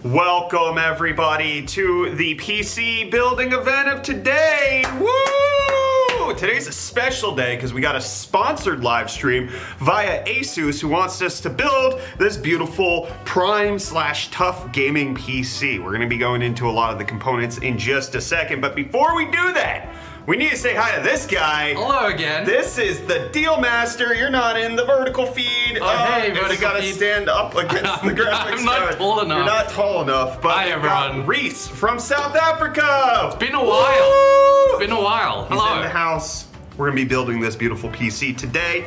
Welcome everybody to the PC building event of today. Woo! Today's a special day because we got a sponsored live stream via ASUS who wants us to build this beautiful prime/tough gaming PC. We're going to be going into a lot of the components in just a second, but before we do that, we need to say hi to this guy. Hello again. This is the Deal Master. You're not in the vertical feed. Oh, hey, vertical you gotta feed. stand up against the graphics I'm not card. tall enough. You're not tall enough. But Hi, we've got everyone. Reese from South Africa. It's been a while. Woo! It's been a while. He's Hello. in the house. We're gonna be building this beautiful PC today.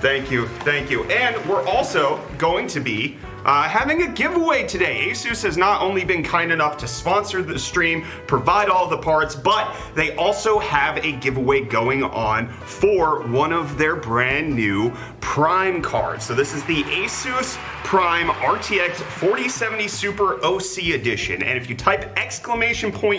Thank you, thank you. And we're also going to be having a giveaway today. ASUS has not only been kind enough to sponsor the stream, provide all the parts, but they also have a giveaway going on for one of their brand new Prime cards. So this is the ASUS Prime RTX 4070 Super OC Edition. And if you type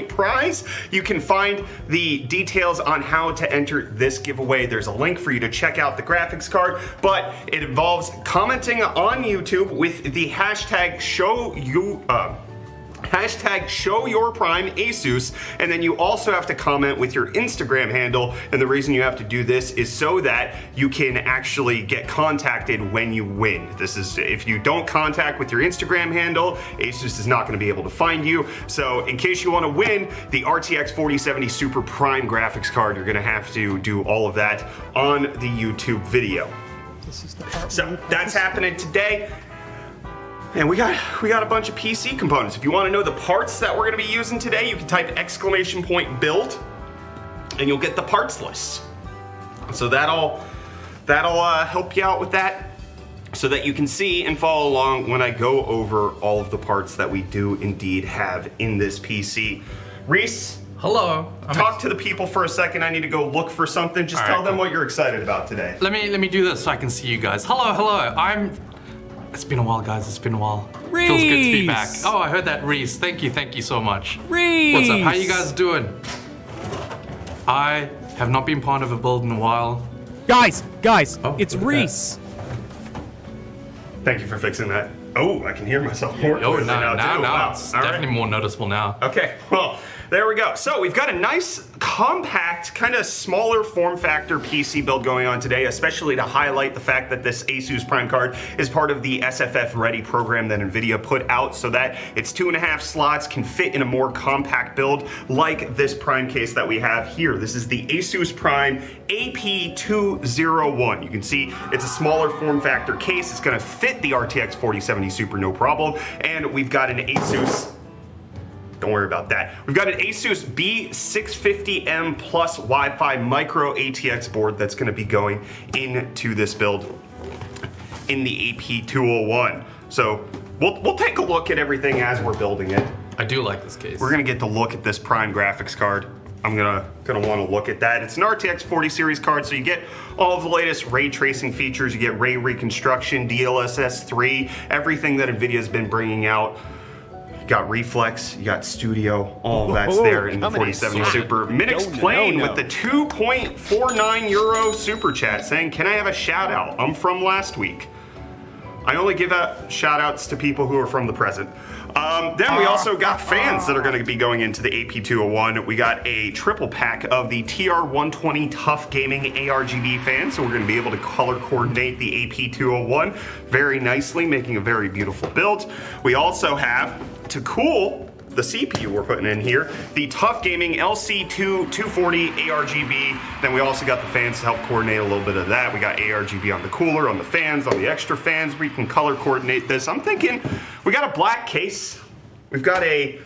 !prize, you can find the details on how to enter this giveaway. There's a link for you to check out the graphics card, but it involves commenting on YouTube with the hashtag #ShowYourPrimeASUS, and then you also have to comment with your Instagram handle. And the reason you have to do this is so that you can actually get contacted when you win. This is, if you don't contact with your Instagram handle, ASUS is not going to be able to find you. So in case you want to win the RTX 4070 Super Prime graphics card, you're going to have to do all of that on the YouTube video. So that's happening today. And we got a bunch of PC components. If you want to know the parts that we're going to be using today, you can type !build and you'll get the parts list. So that'll help you out with that, so that you can see and follow along when I go over all of the parts that we do indeed have in this PC. Reese, Hello. Talk to the people for a second. I need to go look for something. Just tell them what you're excited about today. Let me do this so I can see you guys. Hello. It's been a while, guys. It's been a while. Reese! Feels good to be back. Oh, I heard that, Reese. Thank you so much. Reese! What's up? How you guys doing? I have not been part of a build in a while. Guys, Oh, it's look at Reese. Thank you for fixing that. Oh, I can hear myself more Oh, clearly now too. Wow. it's All right. definitely more noticeable now. Okay, well, there we go. So we've got a nice, compact, kind of smaller form factor PC build going on today, especially to highlight the fact that this ASUS Prime card is part of the SFF Ready program that NVIDIA put out so that its 2.5 slots can fit in a more compact build like this Prime case that we have here. This is the ASUS Prime AP201. You can see it's a smaller form factor case. It's gonna fit the RTX 4070 Super no problem. And we've got an ASUS, don't worry about that. We've got an ASUS B650M Plus Wi-Fi Micro ATX board that's gonna be going into this build in the AP201. So we'll take a look at everything as we're building it. I do like this case. We're gonna get to look at this Prime graphics card. I'm gonna wanna look at that. It's an RTX 40 series card, so you get all of the latest ray tracing features, you get ray reconstruction, DLSS 3, everything that NVIDIA's been bringing out. You got Reflex, you got Studio, all of that's there in the 4070 Super. Minix playing with the 2.49 euro super chat saying, can I have a shout out? I'm from last week. I only give out shout outs to people who are from the present. Then we also got fans that are going to be going into the AP201. We got a triple pack of the TR120 Tough Gaming ARGB fans, so we're going to be able to color coordinate the AP201 very nicely, making a very beautiful build. We also have, to cool the CPU we're putting in here, the Tough Gaming LC240 ARGB. Then we also got the fans to help coordinate a little bit of that. We got ARGB on the cooler, on the fans, on the extra fans. We can color coordinate this. I'm thinking we got a black case. We've got a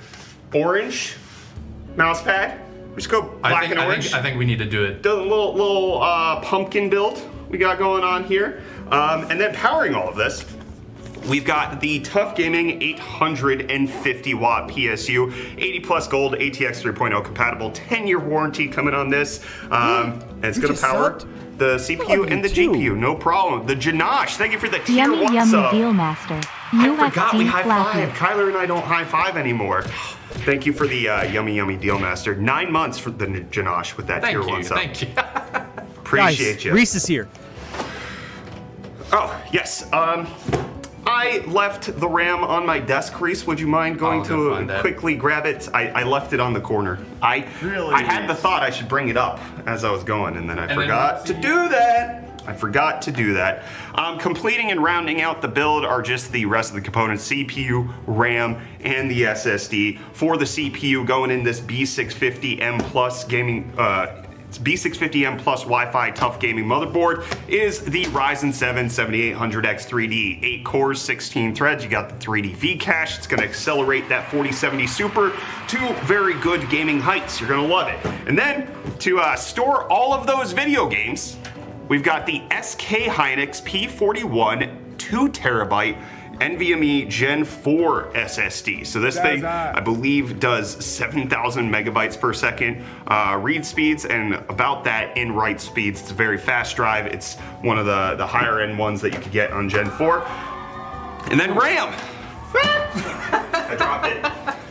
orange mouse pad. We just go black and orange. I think we need to do it. The little pumpkin build we got going on here. And then powering all of this, we've got the Tough Gaming 850 watt PSU, 80 plus gold, ATX 3.0 compatible, 10-year warranty coming on this. And it's gonna power the CPU and the GPU, no problem. The Janosh, thank you for the tier 1 sub. Deal Master. I forgot we high five. Kyler and I don't high five anymore. Thank you for the yummy deal master. 9 months for the Janosh with that tier 1 sub. Thank you. Appreciate you. Reese is here. Oh, yes. I left the RAM on my desk, Reese. Would you mind going to quickly grab it? I left it on the corner. I had the thought I should bring it up as I was going, and then I forgot to do that. Completing and rounding out the build are just the rest of the components, CPU, RAM, and the SSD. For the CPU, going in this B650M Plus gaming, B650M Plus Wi-Fi Tough Gaming motherboard is the Ryzen 7 7800X3D, 8 cores, 16 threads. You got the 3D V cache. It's going to accelerate that 4070 Super to very good gaming heights. You're going to love it. And then to store all of those video games, we've got the SK Hynix P41 2 terabyte NVMe Gen 4 SSD. So this thing, I believe, does 7,000 megabytes per second read speeds and about that in write speeds. It's a very fast drive. It's one of the higher end ones that you could get on Gen 4. And then RAM. I dropped it.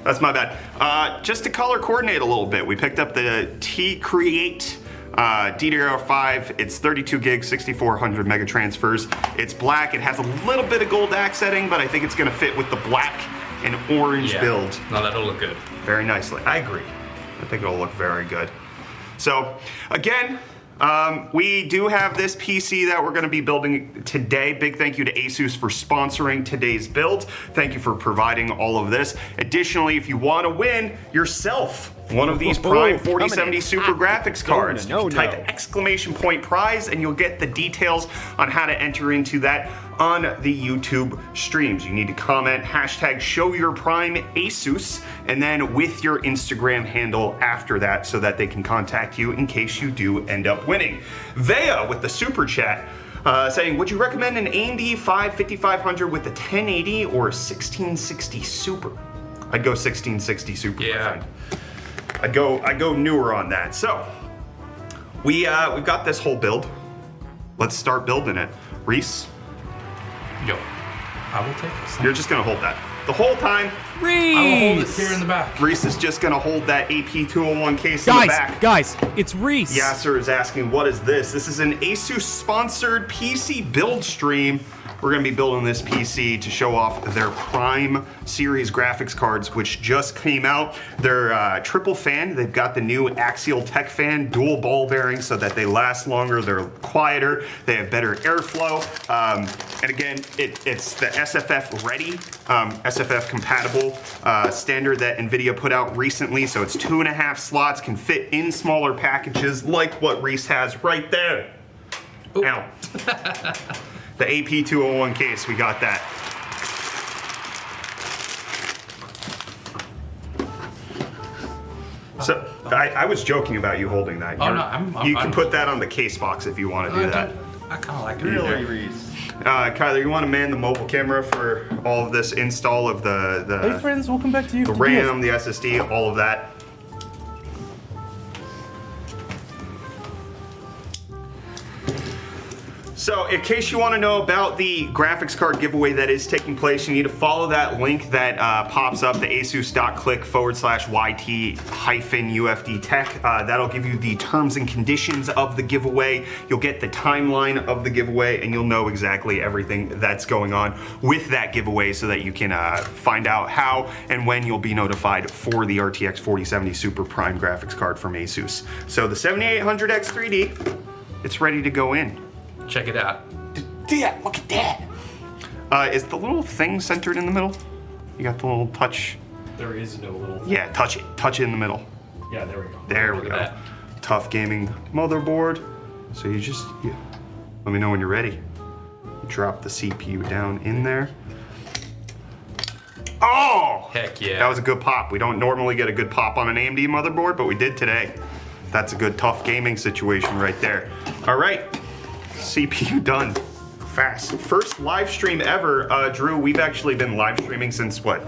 That's my bad. Just to color coordinate a little bit, we picked up the T-Create DDR5, it's 32 gigs, 6400 mega transfers. It's black, it has a little bit of gold accenting, but I think it's gonna fit with the black and orange build. No, that'll look good. Very nicely, I agree. I think it'll look very good. So, again, we do have this PC that we're gonna be building today. Big thank you to ASUS for sponsoring today's build. Thank you for providing all of this. Additionally, if you wanna win yourself one of these Prime 4070 Super graphics cards, type exclamation point prize and you'll get the details on how to enter into that on the YouTube streams. You need to comment hashtag show your Prime ASUS and then with your Instagram handle after that so that they can contact you in case you do end up winning. Vea with the super chat saying, would you recommend an AMD 5500 with a 1080 or a 1660 Super? I'd go 1660 Super, my friend. I'd go newer on that. So we've got this whole build. Let's start building it. Reese, Yo, I will take this. you're just gonna hold that the whole time. Reese! I will hold it here in the back. Reese is just gonna hold that AP201 case in the back. Guys, it's Reese. Yasser is asking, what is this? This is an ASUS sponsored PC build stream. We're gonna be building this PC to show off their Prime series graphics cards, which just came out. They're triple fan. They've got the new Axial Tech fan, dual ball bearings so that they last longer, they're quieter, they have better airflow. And again, it's the SFF ready, SFF compatible standard that NVIDIA put out recently. So it's 2.5 slots, can fit in smaller packages like what Reese has right there. Ooh. Ow. The AP201 case, we got that. So I was joking about you holding that. Oh, no, I'm you fine can with put it. that on the case box if you want to do that. I kind of like it. Really, Reese? Kyler, you want to man the mobile camera for all of this install of Hey friends, welcome back to you. the RAM, the SSD, all of that? So, in case you want to know about the graphics card giveaway that is taking place, you need to follow that link that pops up, the asus.click/YT-UFD tech. That'll give you the terms and conditions of the giveaway. You'll get the timeline of the giveaway, and you'll know exactly everything that's going on with that giveaway so that you can find out how and when you'll be notified for the RTX 4070 Super Prime graphics card from ASUS. So, the 7800X 3D, it's ready to go in. Check it out. Yeah, look at that. Is the little thing centered in the middle? You got the little touch. There is no little. Yeah, touch it. Touch it in the middle. Yeah, there we go. There we Look go. at that. Tough gaming motherboard. So you let me know when you're ready. Drop the CPU down in there. Oh! Heck yeah. That was a good pop. We don't normally get a good pop on an AMD motherboard, but we did today. That's a good tough gaming situation right there. All right. CPU done. Fast. First live stream ever. Drew, we've actually been live streaming since what?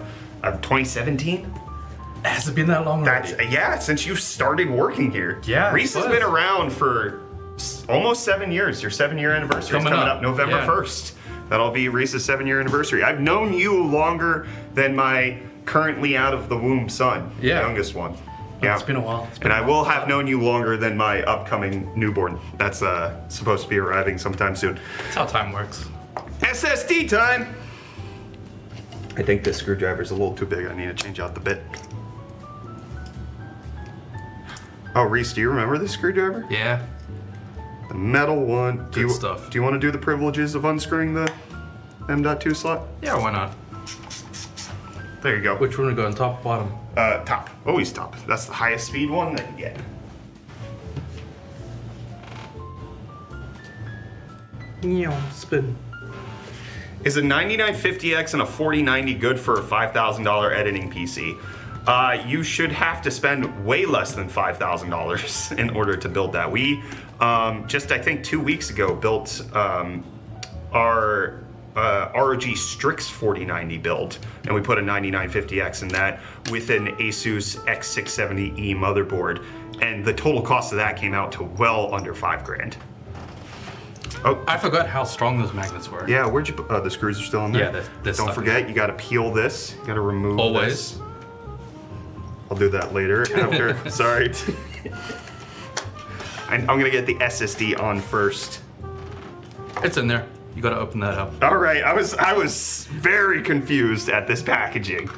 2017? Has it been that long That's already? yeah, since you started working here. Yeah, Reese has it been was. around for almost 7 years. Your 7-year anniversary is Coming coming up, up November yeah. 1st. That'll be Reese's 7-year anniversary. I've known you longer than my currently out of the womb son, the Yeah. youngest one. It's been a while. It's been And a I while. will have known you longer than my upcoming newborn. That's supposed to be arriving sometime soon. That's how time works. SSD time! I think this screwdriver's a little too big. I need to change out the bit. Oh, Reese, do you remember this screwdriver? Yeah. The metal one. Good stuff. Do you want to do the privileges of unscrewing the M.2 slot? Yeah, why not? There you go. Which one to go on top, bottom? Top. Always top. That's the highest speed one that you get. Spin. Is a 9950X and a 4090 good for a $5,000 editing PC? You should have to spend way less than $5,000 in order to build that. We just, I think 2 weeks ago, built our ROG Strix 4090 build, and we put a 9950X in that with an ASUS X670E motherboard, and the total cost of that came out to well under $5,000. Oh, I forgot how strong those magnets were. yeah, where'd you put, the screws are still in there? Yeah, they're Don't stuck in forget, you gotta peel this, you gotta remove Always. this. I'll do that later after, sorry. I'm gonna get the SSD on first. It's in there. You gotta open that up. All right, I was very confused at this packaging.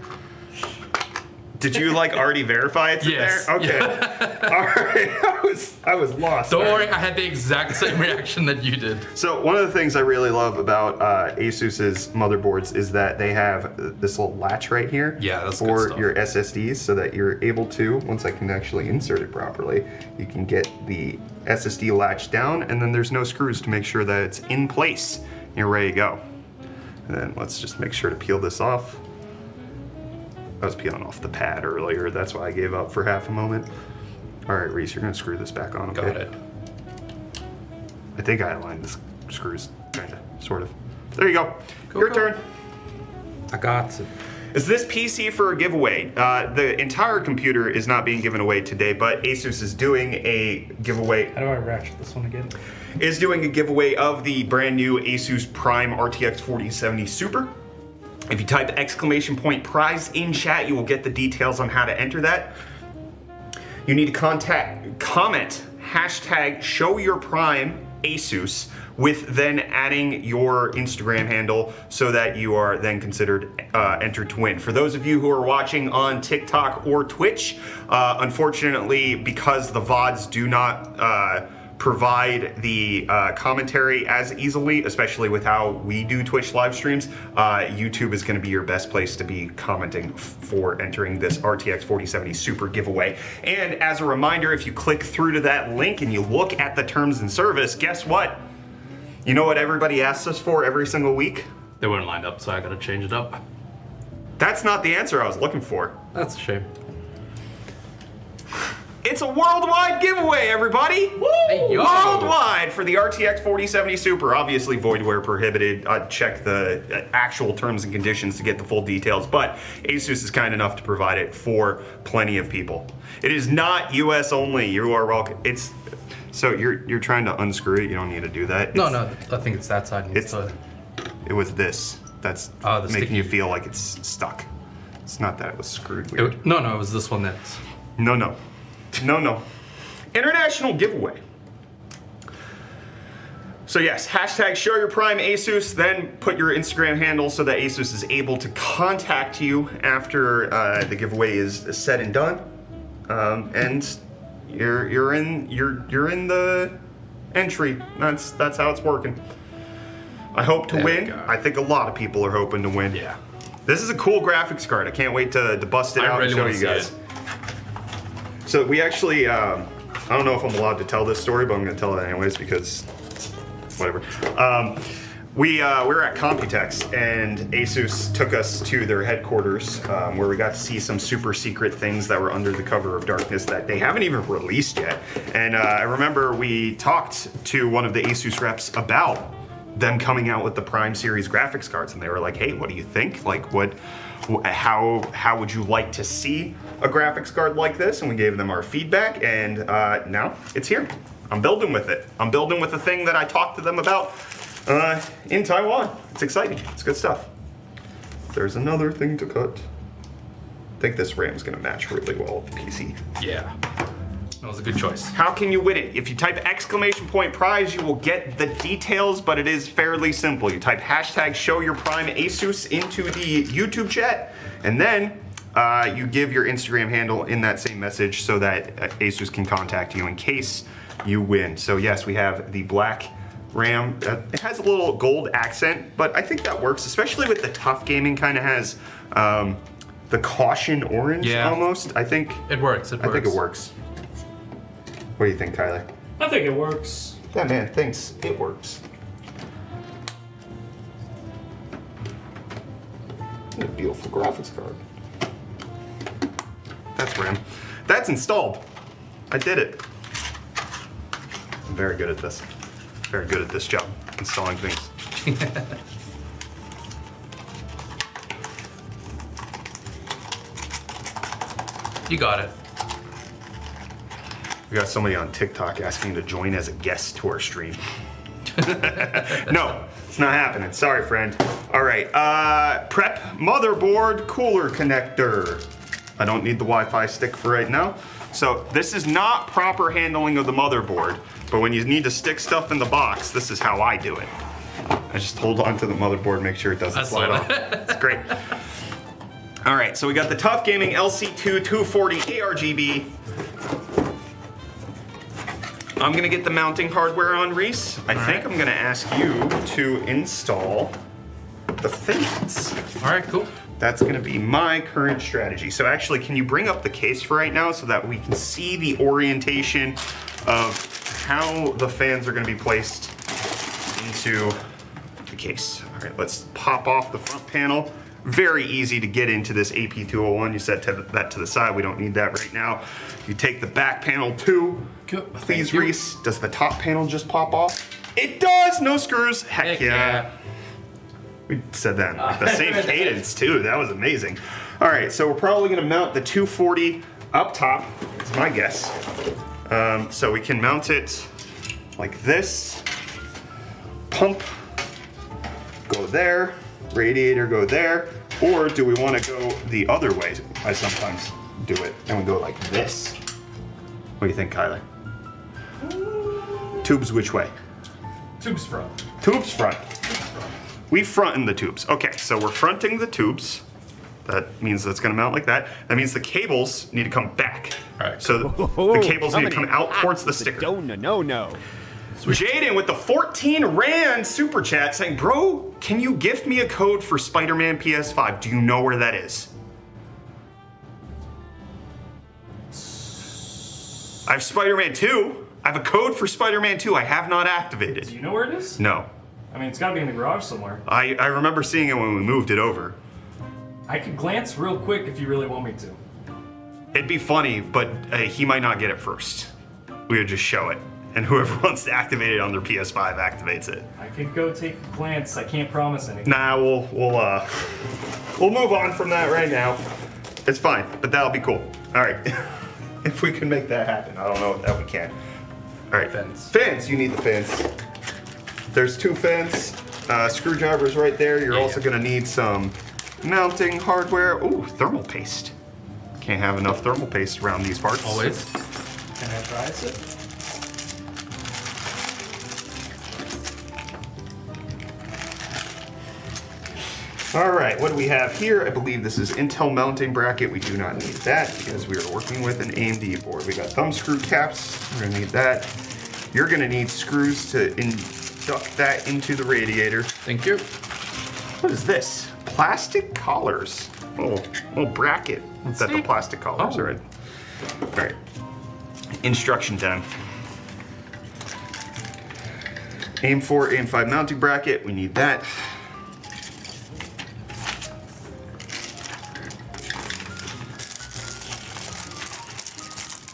Did you like already verify it's Yes. in there? Okay. All right, I was lost. Don't All worry, right. I had the exact same reaction that you did. So one of the things I really love about ASUS's motherboards is that they have this little latch right here Yeah, that's good for stuff. your SSDs, so that you're able to, once I can actually insert it properly, you can get the SSD latch down, and then there's no screws to make sure that it's in place. And you're ready to go. And then let's just make sure to peel this off. I was peeling off the pad earlier, that's why I gave up for half a moment. All right, Reese, you're gonna screw this back on, okay? Got it. I think I aligned the screws, kinda, sort of. There you go. Cool, Your cool. turn. I got it. Is this PC for a giveaway? The entire computer is not being given away today, but ASUS is doing a giveaway. How do I ratchet this one again? Is doing a giveaway of the brand new ASUS Prime RTX 4070 Super. If you type !prize in chat, you will get the details on how to enter that. You need to comment #ShowYourPrimeASUS with then adding your Instagram handle so that you are then considered entered to win. For those of you who are watching on TikTok or Twitch, unfortunately, because the VODs do not provide the commentary as easily, especially with how we do Twitch live streams, YouTube is going to be your best place to be commenting for entering this RTX 4070 Super giveaway. And as a reminder, if you click through to that link and you look at the terms and service, guess what? You know what everybody asks us for every single week? They weren't lined up, so I gotta change it up. That's not the answer I was looking for. That's a shame. It's a worldwide giveaway, everybody! Hey, yo. Worldwide for the RTX 4070 Super. Obviously, void where prohibited. Check the actual terms and conditions to get the full details, but ASUS is kind enough to provide it for plenty of people. It is not US only. You are welcome. So you're trying to unscrew it. You don't need to do that. No, I think it's that side. It was this. That's making sticky. you feel like it's stuck. It's not that it was screwed weird. No, it was this one that's. No. International giveaway. So yes, #ShowYourPrimeASUS, then put your Instagram handle so that ASUS is able to contact you after the giveaway is said and done. And you're in the entry. That's how it's working. I hope to win. I think a lot of people are hoping to win. Yeah. This is a cool graphics card. I can't wait to bust it out really and show wanna you see guys. it. So we actually, I don't know if I'm allowed to tell this story, but I'm going to tell it anyways because whatever. We were at Computex and ASUS took us to their headquarters where we got to see some super secret things that were under the cover of darkness that they haven't even released yet. And I remember we talked to one of the ASUS reps about them coming out with the Prime Series graphics cards, and they were like, "Hey, what do you think? Like, how would you like to see a graphics card like this?" And we gave them our feedback, and now it's here. I'm building with it. I'm building with the thing that I talked to them about in Taiwan. It's exciting. It's good stuff. There's another thing to cut. I think this RAM is going to match really well with the PC. Yeah. That was a good choice. How can you win it? If you type !prize, you will get the details, but it is fairly simple. You type #ShowYourPrimeASUS into the YouTube chat, and then you give your Instagram handle in that same message so that ASUS can contact you in case you win. So yes, we have the black RAM. It has a little gold accent, but I think that works, especially with the tough gaming kind of has the caution orange almost. I think it works. I think it works. What do you think, Tyler? I think it works. That man thinks it works. What a beautiful graphics card. That's RAM. That's installed. I did it. I'm very good at this. Very good at this job, installing things. You got it. We got somebody on TikTok asking to join as a guest to our stream. No, it's not happening. Sorry, friend. All right, prep motherboard cooler connector. I don't need the Wi-Fi stick for right now. So this is not proper handling of the motherboard, but when you need to stick stuff in the box, this is how I do it. I just hold on to the motherboard, make sure it doesn't slide off. It's great. All right, so we got the Tough Gaming LC2 240 ARGB. I'm gonna get the mounting hardware on, Reese. I think I'm gonna ask you to install the fans. All right, cool. That's gonna be my current strategy. So actually, can you bring up the case for right now so that we can see the orientation of how the fans are gonna be placed into the case. All right, let's pop off the front panel. Very easy to get into this AP201. You set that to the side. We don't need that right now. You take the back panel too. Please, Reese. Does the top panel just pop off? It does! No screws. Heck yeah. We said that in like the same cadence too. That was amazing. All right, so we're probably gonna mount the 240 up top, is my guess. So we can mount it like this. Pump, go there. Radiator, go there. Or do we wanna go the other way? I sometimes do it, and we go like this. What do you think, Kyler? Tubes which way? Tubes front. Tubes front. We front in the tubes. Okay, so we're fronting the tubes. That means that's gonna mount like that. That means the cables need to come back. All right. So the cables need to come out towards the sticker. No. Jaden with the 14 Rand super chat saying, bro, can you gift me a code for Spider-Man PS5? Do you know where that is? I have Spider-Man 2. I have a code for Spider-Man 2 I have not activated. Do you know where it is? No. I mean, it's gotta be in the garage somewhere. I remember seeing it when we moved it over. I could glance real quick if you really want me to. It'd be funny, but he might not get it first. We would just show it. And whoever wants to activate it on their PS5 activates it. I could go take a glance. I can't promise anything. Nah, we'll move on from that right now. It's fine, but that'll be cool. All right, if we can make that happen. I don't know that we can. All right, Fence. Fans, you need the fans. There's 2 fans. Screwdrivers right there. You're also gonna need some mounting hardware. Ooh, thermal paste. Can't have enough thermal paste around these parts. Always. Can I try it? All right, what do we have here? I believe this is Intel mounting bracket. We do not need that because we are working with an AMD board. We got thumb screw caps. We're gonna need that. You're gonna need screws to induct that into the radiator. Thank you. What is this? Plastic collars. Little bracket that the plastic collars are in. All right, instruction time. AM4, AM5 mounting bracket. We need that.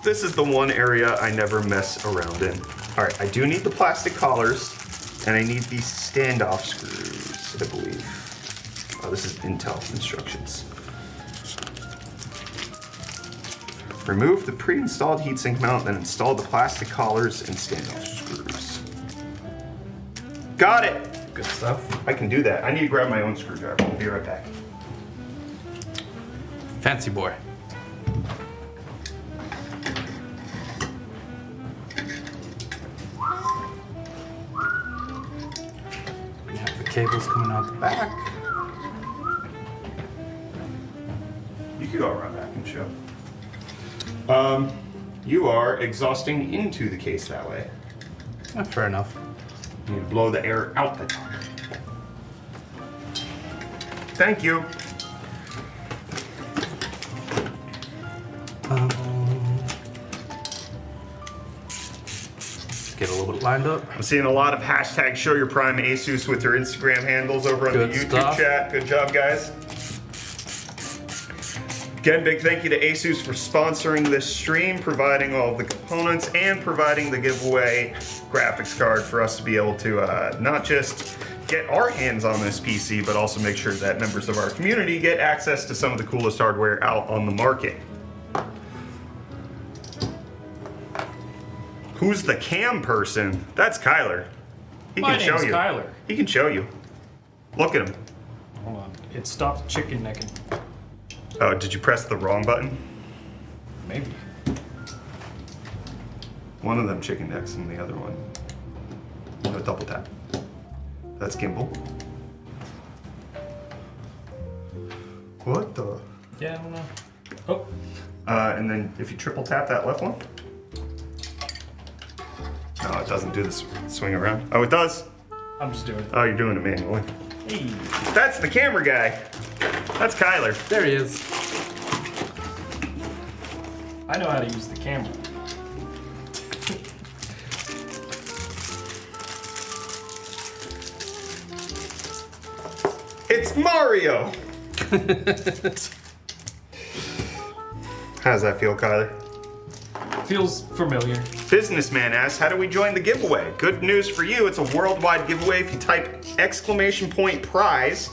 This is the one area I never mess around in. All right, I do need the plastic collars, and I need these standoff screws, I believe. Oh, this is Intel instructions. Remove the pre-installed heatsink mount, then install the plastic collars and standoff screws. Got it! Good stuff. I can do that. I need to grab my own screwdriver. I'll be right back. Fancy boy. We have the cables coming out the back. You could go around back and show. You are exhausting into the case that way. Fair enough. You need to blow the air out the top. Thank you. Get a little bit lined up. I'm seeing a lot of hashtag show your prime ASUS with your Instagram handles over on Good the YouTube stuff. chat. Good job, guys. Again, big thank you to ASUS for sponsoring this stream, providing all of the components, and providing the giveaway graphics card for us to be able to not just get our hands on this PC, but also make sure that members of our community get access to some of the coolest hardware out on the market. Who's the cam person? That's Kyler. He My can show name's you. Kyler. He can show you. Look at him. Hold on. It stopped chicken necking. Oh, did you press the wrong button? Maybe. One of them chicken necks and the other one. No, double tap. That's gimbal. What the? Yeah, I don't know. Oh, And then if you triple tap that left one. No, it doesn't do this swing around. Oh, it does. I'm just doing it. Oh, you're doing it manually. Hey. That's the camera guy. That's Kyler. There he is. I know how to use the camera. It's Mario. How does that feel, Kyler? Feels familiar. Businessman asks, how do we join the giveaway? Good news for you, it's a worldwide giveaway. If you type !prize,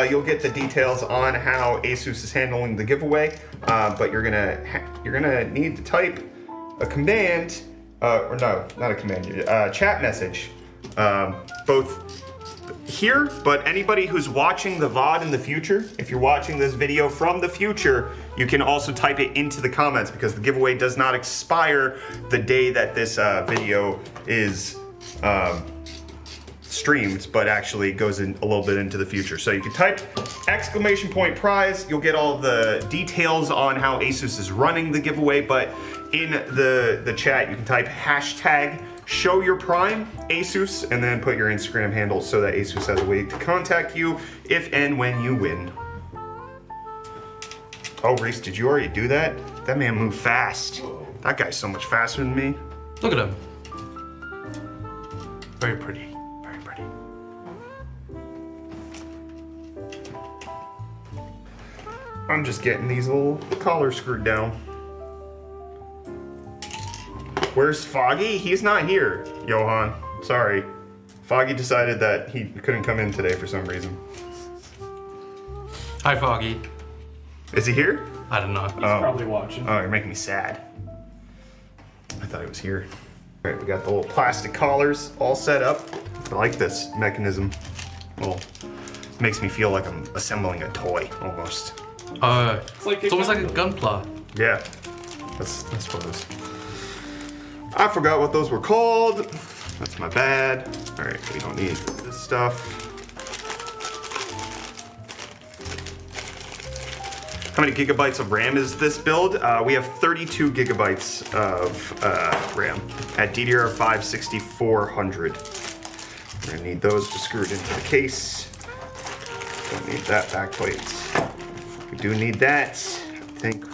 you'll get the details on how ASUS is handling the giveaway. But you're gonna need to type a command, or no, not a command, chat message, both here, but anybody who's watching the VOD in the future, if you're watching this video from the future, you can also type it into the comments because the giveaway does not expire the day that this video is streamed, but actually goes in a little bit into the future. So you can type !prize, you'll get all the details on how ASUS is running the giveaway, but in the chat you can type #ShowYourPrime ASUS and then put your Instagram handle so that ASUS has a way to contact you if and when you win. Oh, Reese, did you already do that? That man moved fast. That guy's so much faster than me. Look at him. Very pretty. Very pretty. I'm just getting these little collars screwed down. Where's Foggy? He's not here, Johan. Sorry. Foggy decided that he couldn't come in today for some reason. Hi, Foggy. Is he here? I don't know. He's probably watching. Oh, you're making me sad. I thought he was here. All right, we got the little plastic collars all set up. I like this mechanism. Well, it makes me feel like I'm assembling a toy, almost. It's almost like a gunpla. Yeah, that's what it is. I forgot what those were called. That's my bad. All right, we don't need this stuff. How many gigabytes of RAM is this build? We have 32 gigabytes of RAM at DDR5 6400. We're gonna need those screwed into the case. Don't need that backplate. We do need that. I think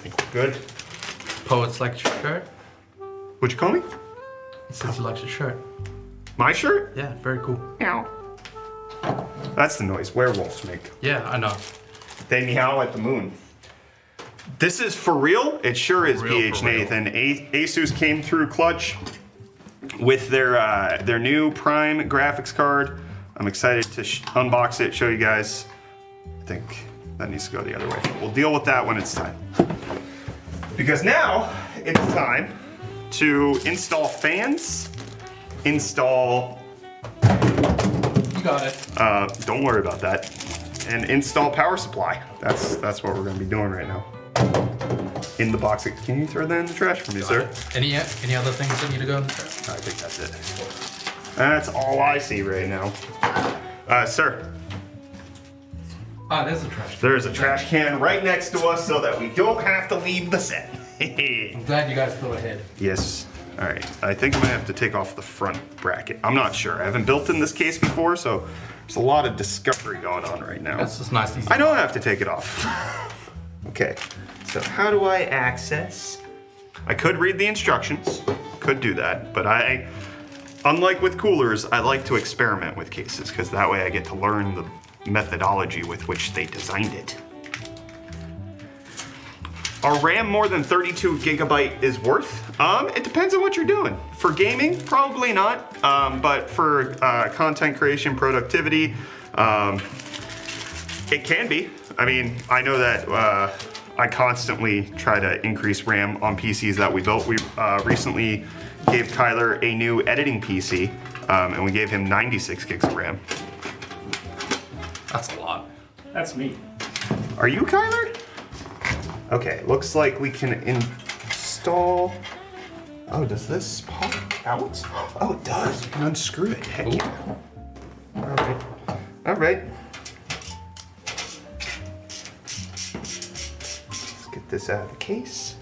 we're good. Poet's lecture shirt. What'd you call me? It says lecture shirt. My shirt? Yeah, very cool. Meow. That's the noise werewolves make. Yeah, I know. They meow at the moon. This is for real? It sure is, For real, PH for real. Nathan. ASUS came through clutch with their new Prime graphics card. I'm excited to unbox it, show you guys. I think that needs to go the other way. We'll deal with that when it's time. Because now it's time to install fans, install... You got it. Don't worry about that. And install power supply. That's what we're gonna be doing right now. In the box. Can you throw that in the trash for me, sir? Any other things that need to go in the trash? I think that's it. That's all I see right now. Sir, Ah, there's a trash. there's a trash can right next to us so that we don't have to leave the set. I'm glad you guys thought ahead. Yes. All right. I think I'm gonna have to take off the front bracket. I'm not sure. I haven't built in this case before, so there's a lot of discovery going on right now. That's just nice, easy. I don't have to take it off. Okay. So how do I access? I could read the instructions. Could do that, but unlike with coolers, I like to experiment with cases because that way I get to learn the methodology with which they designed it. Are RAM more than 32 gigabyte is worth? It depends on what you're doing. For gaming, probably not. But for content creation, productivity, it can be. I mean, I know that I constantly try to increase RAM on PCs that we built. We recently gave Kyler a new editing PC, and we gave him 96 gigs of RAM. That's a lot. That's me. Are you Kyler? Okay, looks like we can install. Oh, does this pop out? Oh, it does. You can unscrew it. Heck yeah. All right. All right. Let's get this out of the case.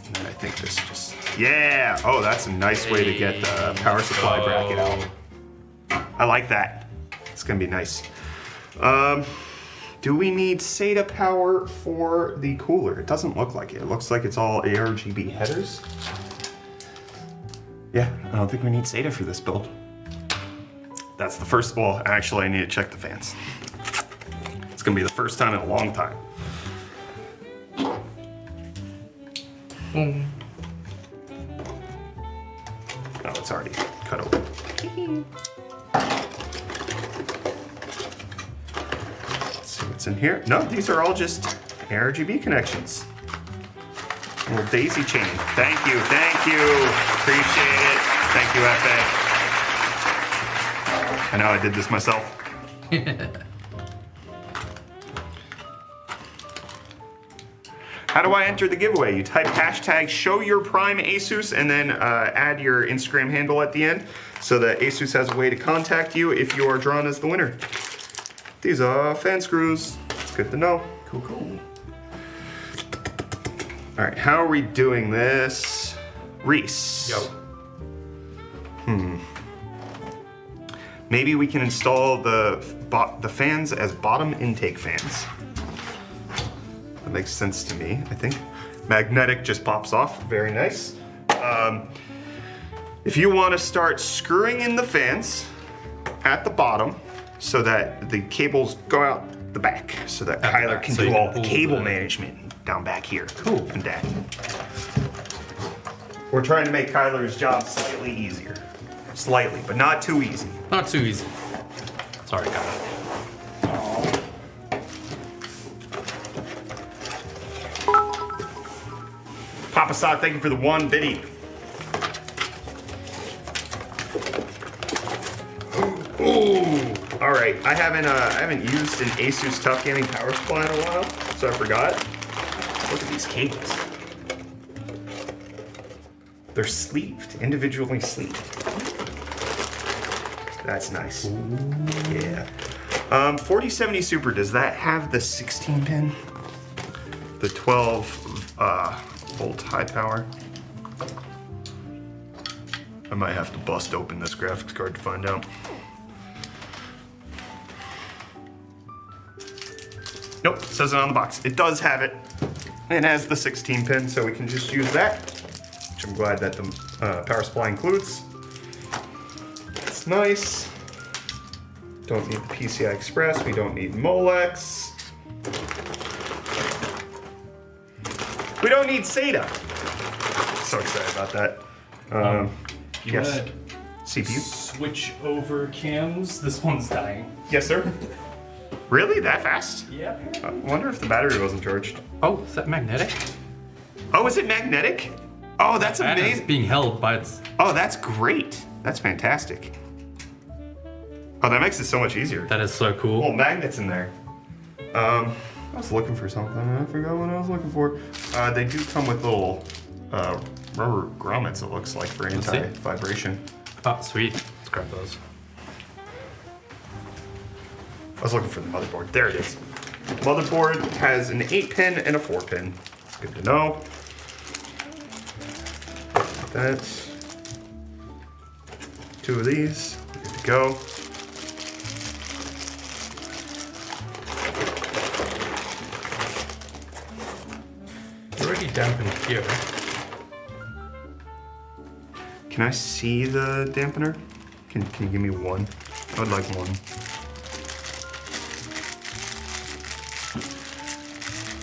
And then I think this just. Yeah. Oh, that's a nice way to get the power supply bracket out. I like that. It's gonna be nice. Do we need SATA power for the cooler? It doesn't look like it. It looks like it's all ARGB headers. Yeah, I don't think we need SATA for this build. That's the first, well, actually I need to check the fans. It's gonna be the first time in a long time. Boom. Oh, it's already cut open. Let's see what's in here. No, these are all just RGB connections. A little daisy chain. Thank you, thank you. Appreciate it. Thank you, FA. I know I did this myself. How do I enter the giveaway? You type hashtag #ShowYourPrimeASUS and then add your Instagram handle at the end so that ASUS has a way to contact you if you are drawn as the winner. These are fan screws. It's good to know. Cool, cool. All right, how are we doing this? Reese. Yo. Maybe we can install the fans as bottom intake fans. That makes sense to me, I think. Magnetic just pops off, very nice. If you want to start screwing in the fans at the bottom so that the cables go out the back so that Kyler back, can so do you can all the pull cable the- management down back here. Cool. And Dad. We're trying to make Kyler's job slightly easier. Slightly, but not too easy. Not too easy. Sorry, guys. Papa Saw, thank you for the 1 biddy. Ooh. All right, I haven't used an ASUS Tough Gaming power supply in a while, so I forgot. Look at these cables. They're sleeved, individually sleeved. That's nice. Yeah. 4070 Super, does that have the 16 pin? The 12 volt high power? I might have to bust open this graphics card to find out. Nope, it says it on the box. It does have it. It has the 16 pin, so we can just use that, which I'm glad that the power supply includes. It's nice. Don't need the PCI Express. We don't need Molex. We don't need SATA. So excited about that. You Yes. wanna CPU? switch over cams? This one's dying. Yes, sir. Really? That fast? Yeah. I wonder if the battery wasn't charged. Oh, is that magnetic? Oh, is it magnetic? Oh, that's And it's amazing. being held by its. Oh, that's great. That's fantastic. Oh, that makes it so much easier. That is so cool. Little magnets in there. I was looking for something. I forgot what I was looking for. They do come with little rubber grommets, it looks like, for Let's see. anti-vibration. Oh, sweet. Let's grab those. I was looking for the motherboard. There it is. Motherboard has an 8-pin and a 4-pin. Good to know. That's 2 of these. Good to go. It's already dampened here. Can I see the dampener? Can you give me one? I would like one.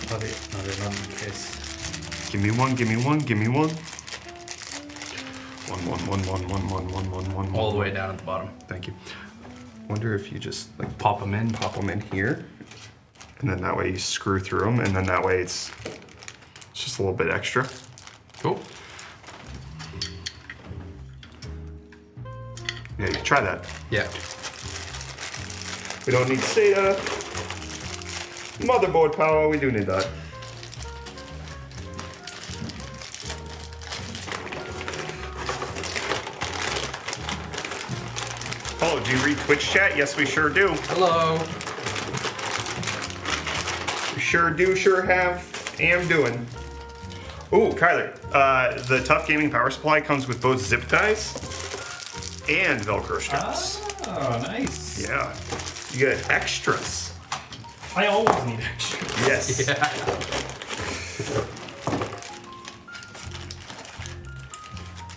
Not in case. Give me one, give me one, give me one. One. All the way down at the bottom. Thank you. Wonder if you just like Pop them in. pop them in here, and then that way you screw through them, and then that way it's just a little bit extra. Cool. Yeah, you can try that. Yeah. We don't need SATA. Motherboard power, we do need that. Oh, do you read Twitch chat? Yes, we sure do. Hello. We sure do, sure have, am doing. Ooh, Kyler, the Tough Gaming power supply comes with both zip ties and Velcro straps. Oh, nice. Yeah, you get extras. I always need extra. Yes. Yeah.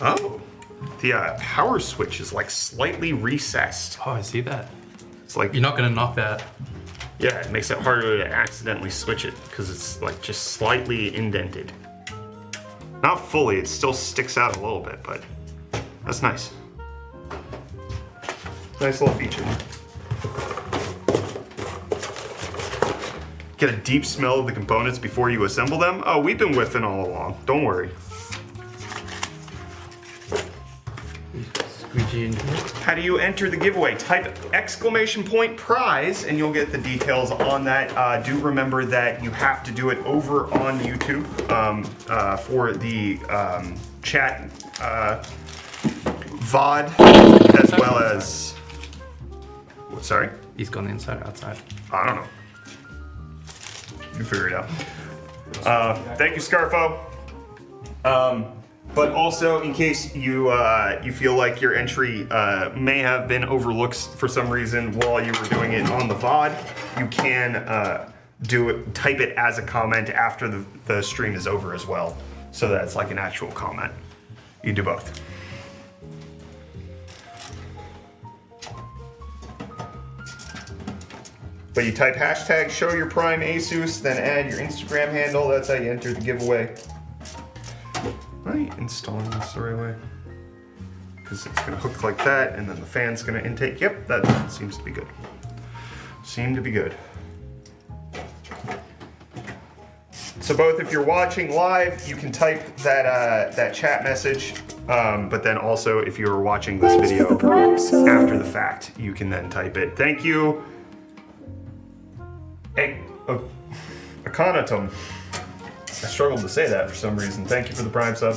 Oh, the power switch is like slightly recessed. Oh, I see that. It's like, You're not gonna knock that. yeah, it makes it harder to accidentally switch it because it's like just slightly indented. Not fully, it still sticks out a little bit, but that's nice. Nice little feature. Get a deep smell of the components before you assemble them. Oh, we've been whiffing all along. Don't worry. Squeegee in here. How do you enter the giveaway? Type !prize and you'll get the details on that. Do remember that you have to do it over on YouTube for the chat VOD as well as... Sorry? He's gone inside or outside. I don't know. You figure it out. Thank you, Scarfo. But also, in case you you feel like your entry may have been overlooked for some reason while you were doing it on the VOD, you can type it as a comment after the stream is over as well, so that it's like an actual comment. You can do both. But you type hashtag show your prime ASUS, then add your Instagram handle. That's how you enter the giveaway. Am I installing this the right way? Because it's gonna hook like that, and then the fan's gonna intake. Yep, that seems to be good. Seem to be good. So both, if you're watching live, you can type that chat message, but then also if you're watching this video after the fact, you can then type it. Thank you. Hey, Akanatum. I struggled to say that for some reason. Thank you for the Prime sub.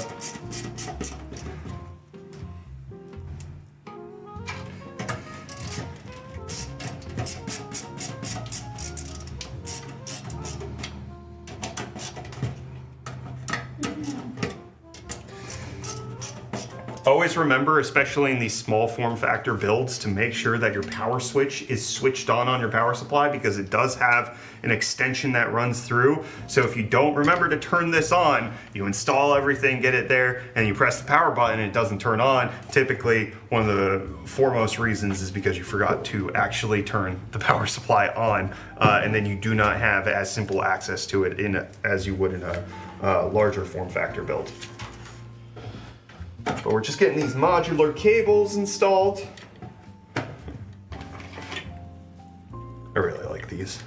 Always remember, especially in these small form factor builds, to make sure that your power switch is switched on your power supply, because it does have an extension that runs through. So if you don't remember to turn this on, you install everything, get it there, and you press the power button and it doesn't turn on. Typically, one of the foremost reasons is because you forgot to actually turn the power supply on, and then you do not have as simple access to it as you would in a larger form factor build. But we're just getting these modular cables installed. I really like these.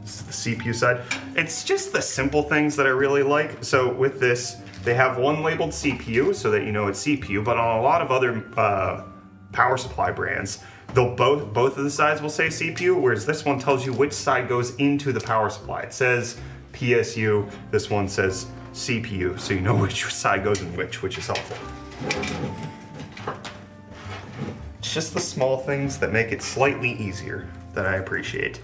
This is the CPU side. It's just the simple things that I really like. So with this, they have one labeled CPU so that you know it's CPU, but on a lot of other power supply brands, they'll both of the sides will say CPU, whereas this one tells you which side goes into the power supply. It says PSU, this one says CPU, so you know which side goes in which is helpful. It's just the small things that make it slightly easier that I appreciate.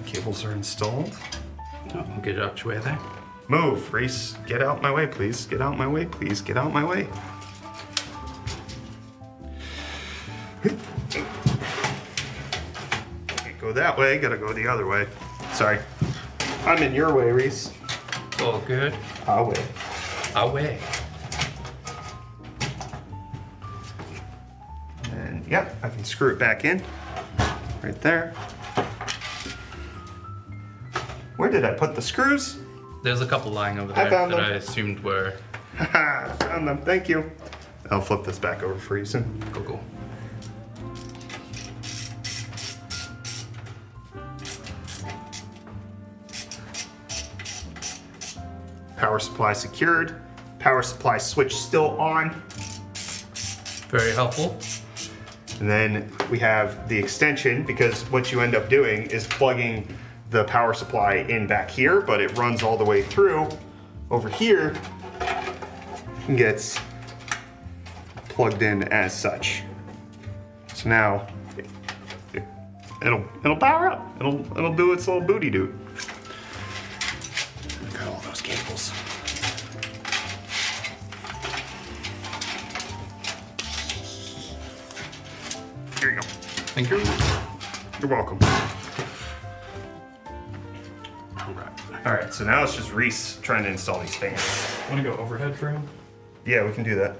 Cables are installed. Oh, I'll get it up to where there. Move, Reese. Get out my way, please. Get out my way, please. Get out my way. Can't go that way, gotta go the other way. Sorry. I'm in your way, Reese. All good. Away. Away. And yep, I can screw it back in. Right there. Where did I put the screws? There's a couple lying over I there found that them. I assumed were. Haha, found them, thank you. I'll flip this back over for you soon. Cool. Power supply secured. Power supply switch still on. Very helpful. And then we have the extension, because what you end up doing is plugging the power supply in back here, but it runs all the way through over here and gets plugged in as such. So now it'll power up. It'll do its little booty do. Got all Here you go. Thank you. You're welcome. All right, so now it's just Reese trying to install these fans. Want to go overhead for him? Yeah, we can do that.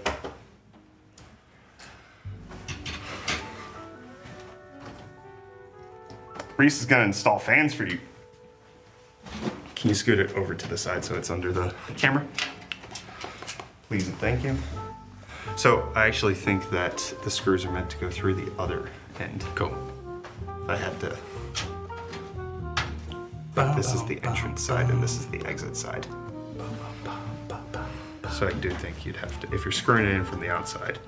Reese is gonna install fans for you. Can you scoot it over to the side so it's under the camera? Please and thank you. So I actually think that the screws are meant to go through the other end. Cool. I had to. This is the entrance side and this is the exit side. So I do think you'd have to, if you're screwing it in from the outside.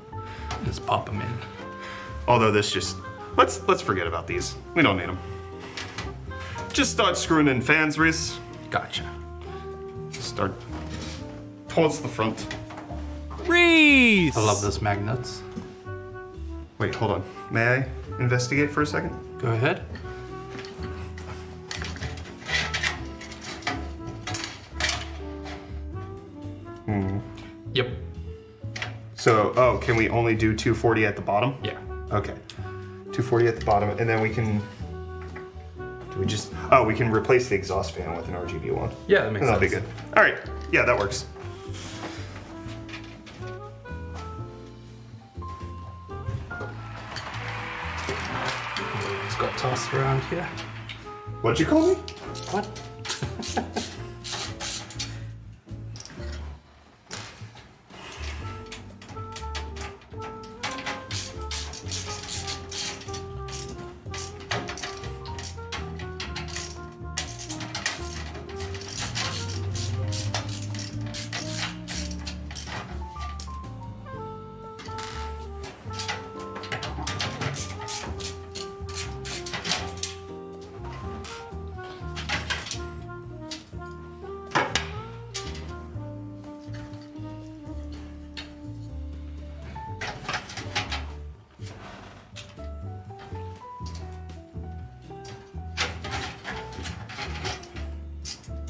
Just pop them in. Although this just, let's forget about these. We don't need them. Just start screwing in fans, Reese. Gotcha. Start towards the front. Reese! I love those magnets. Wait, hold on. May I investigate for a second? Go ahead. Yep. So, oh, can we only do 240 at the bottom? Yeah. Okay. 240 at the bottom, and then we can. Do we just? Oh, we can replace the exhaust fan with an RGB one. Yeah, that makes That'll sense. be good. All right. Yeah, that works. It's got tossed around here. What'd you call me? What?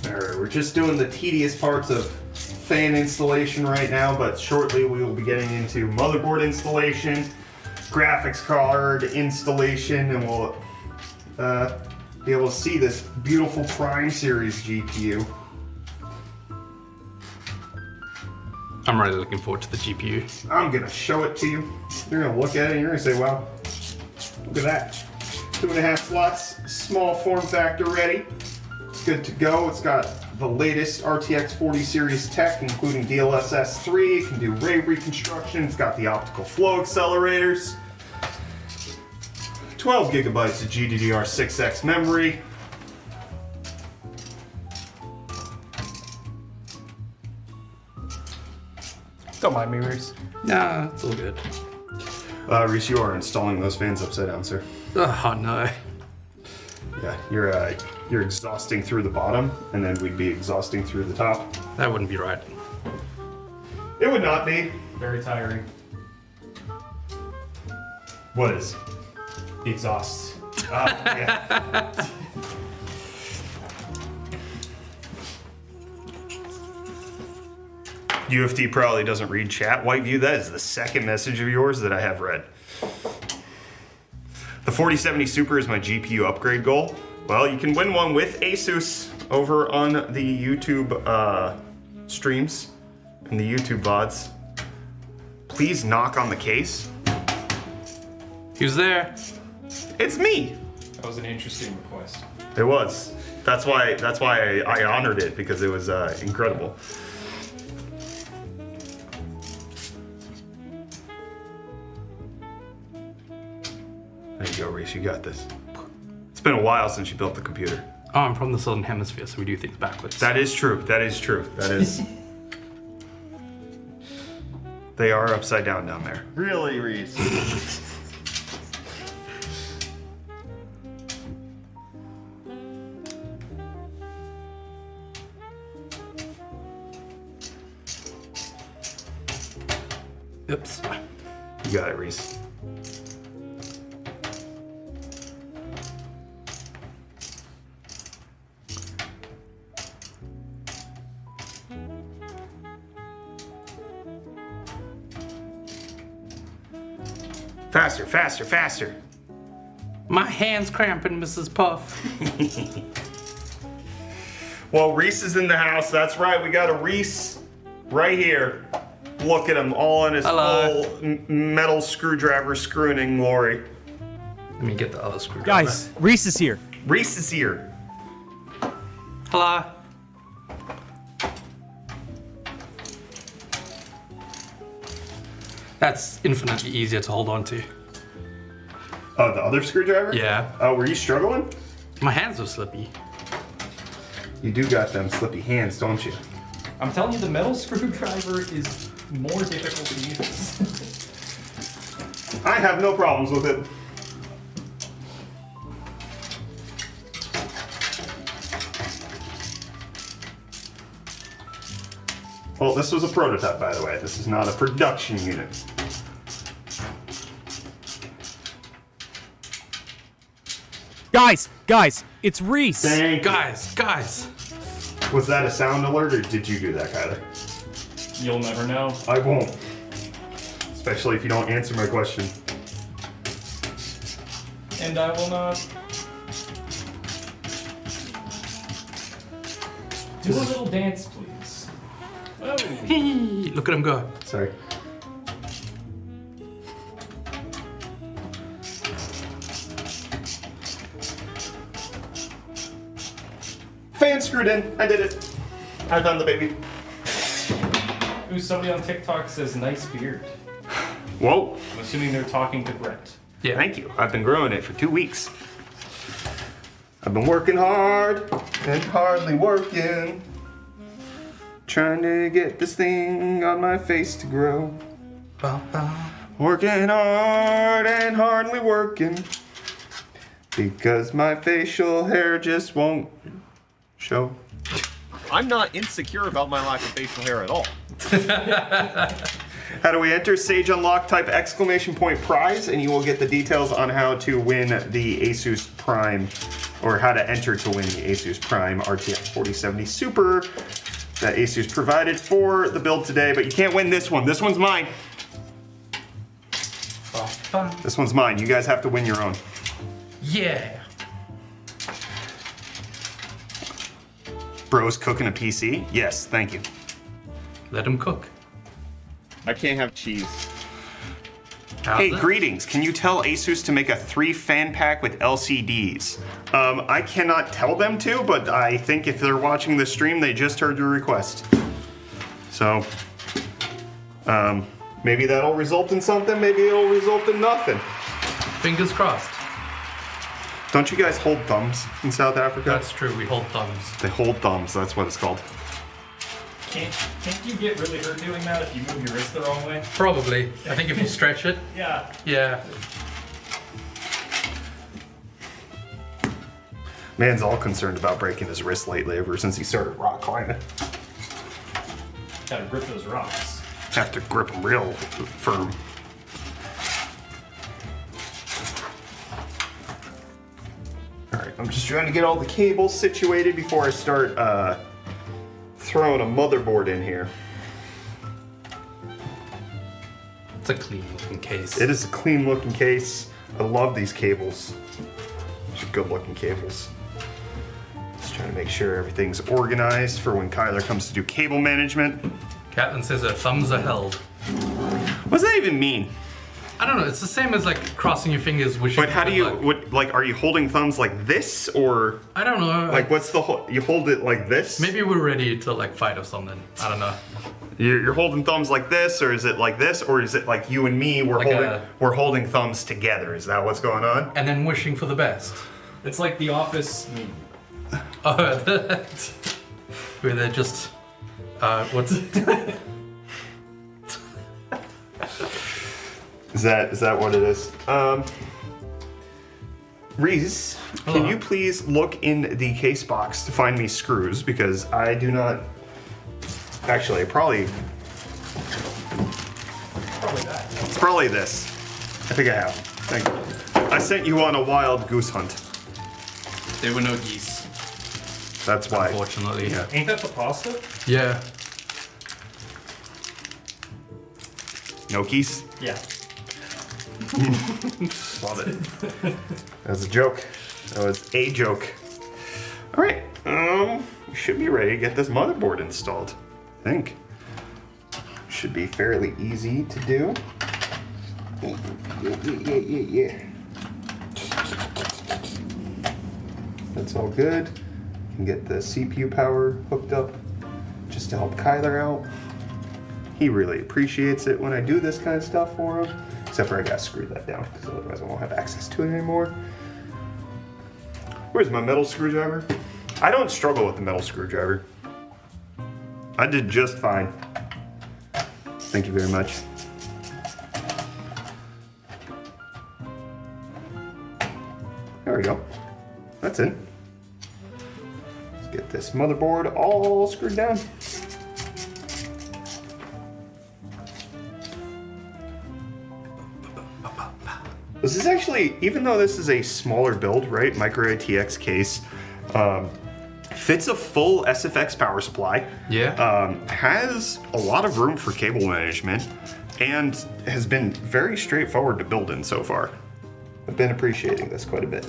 Alright, we're just doing the tedious parts of fan installation right now, but shortly we will be getting into motherboard installation, graphics card installation, and we'll be able to see this beautiful Prime Series GPU. I'm really looking forward to the GPU. I'm gonna show it to you. You're gonna look at it and you're gonna say, wow, look at that. 2.5 slots, small form factor ready. It's good to go. It's got the latest RTX 40 series tech, including DLSS 3. It can do ray reconstruction. It's got the optical flow accelerators. 12 gigabytes of GDDR6X memory. Don't mind me, Reese. Nah, it's all good. Reese, you are installing those fans upside down, sir. Oh no. Yeah, you're exhausting through the bottom, and then we'd be exhausting through the top. That wouldn't be right. It would not be. Very tiring. What is? The exhaust. Yeah. UFD probably doesn't read chat. Whiteview, that is the second message of yours that I have read. The 4070 Super is my GPU upgrade goal. Well, you can win one with ASUS over on the YouTube streams and the YouTube VODs. Please knock on the case. Who's there? It's me. That was an interesting request. It was. That's why I honored it, because it was incredible. There you go, Reese. You got this. It's been a while since you built the computer. Oh, I'm from the Southern Hemisphere, so we do things backwards. That is true. That is true. That is. They are upside down there. Really, Reese? Oops. You got it, Reese. Faster, faster, faster. My hand's cramping, Mrs. Puff. Well, Reese is in the house. That's right. We got a Reese right here. Look at him, all in his Hello. full metal screwdriver screwing in glory. Let me get the other screwdriver. Guys, Reese is here. Reese is here. Hello. That's infinitely easier to hold on to. Oh, the other screwdriver? Yeah. Oh, were you struggling? My hands are slippy. You do got them slippy hands, don't you? I'm telling you, the metal screwdriver is more difficult to use. I have no problems with it. Well, this was a prototype, by the way. This is not a production unit. Guys, it's Reese. Thank you. Guys. Was that a sound alert, or did you do that, Kyler? You'll never know. I won't. Especially if you don't answer my question. And I will not. Do a little dance, please. Oh. Look at him go. Sorry. Fan screwed in. I did it. I found the baby. Ooh, somebody on TikTok says nice beard. Whoa. I'm assuming they're talking to Brett. Yeah. Thank you. I've been growing it for 2 weeks. I've been working hard and hardly working. Trying to get this thing on my face to grow. Working hard and hardly working. Because my facial hair just won't show. I'm not insecure about my lack of facial hair at all. How do we enter? Sage Unlock, type exclamation point prize, and you will get the details on how to win the ASUS Prime, or how to enter to win the ASUS Prime RTX 4070 Super that ASUS provided for the build today. But you can't win this one. This one's mine. This one's mine. You guys have to win your own. Yeah. Bro's cooking a PC? Yes, thank you. Let him cook. I can't have cheese. How's Hey, it? greetings. Can you tell ASUS to make a 3 fan pack with LCDs? I cannot tell them to, but I think if they're watching the stream, they just heard your request. So, maybe that'll result in something, maybe it'll result in nothing. Fingers crossed. Don't you guys hold thumbs in South Africa? That's true, we hold thumbs. They hold thumbs, that's what it's called. Can't you get really hurt doing that if you move your wrist the wrong way? Probably. I think if you stretch it. Yeah. Yeah. Man's all concerned about breaking his wrist lately ever since he started rock climbing. Gotta grip those rocks. Have to grip them real firm. Alright, I'm just trying to get all the cables situated before I start throwing a motherboard in here. It's a clean looking case. It is a clean looking case. I love these cables. These are good looking cables. Just trying to make sure everything's organized for when Kyler comes to do cable management. Catelyn says her thumbs are held. What does that even mean? I don't know, it's the same as like crossing your fingers wishing. But how do for you, luck. what, like, are you holding thumbs like this, or I don't know. like what's the whole, you hold it like this? Maybe we're ready to like fight or something. I don't know. You're holding thumbs like this, or is it like this, or is it like you and me, Like we're holding thumbs together? Is that what's going on? And then wishing for the best. It's like The Office meme. Oh, where they're just, what's Is that what it is? Reese, can Hello. you please look in the case box to find me screws, because I do not. Actually, probably that. it's probably this. I think I have. Thank you. I sent you on a wild goose hunt. there were no geese, That's why. unfortunately. Yeah. Ain't that the pasta? Yeah. No geese. Yeah. Love it. That was a joke. That was a joke. All right, we should be ready to get this motherboard installed. I think. Should be fairly easy to do. Yeah. That's all good. You can get the CPU power hooked up just to help Kyler out. He really appreciates it when I do this kind of stuff for him. Except for I gotta screw that down because otherwise I won't have access to it anymore. Where's my metal screwdriver? I don't struggle with the metal screwdriver. I did just fine. Thank you very much. There we go. That's it. Let's get this motherboard all screwed down. This is actually, even though this is a smaller build, right? Micro ATX case, fits a full SFX power supply. Yeah. Has a lot of room for cable management and has been very straightforward to build in so far. I've been appreciating this quite a bit.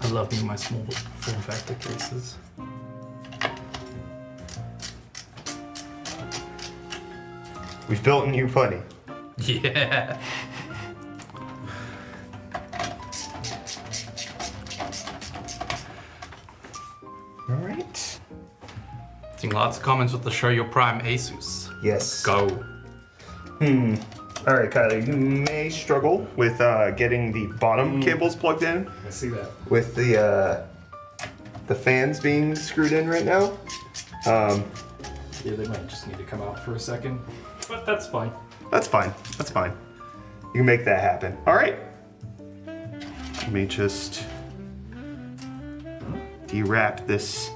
I love me my small form factor cases. We've built in you plenty. Yeah. All right. Seeing lots of comments with the show your prime ASUS. Yes. Go. All right, Kylie, you may struggle with getting the bottom cables plugged in I see that. with the fans being screwed in right now. Yeah, they might just need to come out for a second, but that's fine. That's fine. That's fine. You can make that happen. All right. Let me just de-wrap this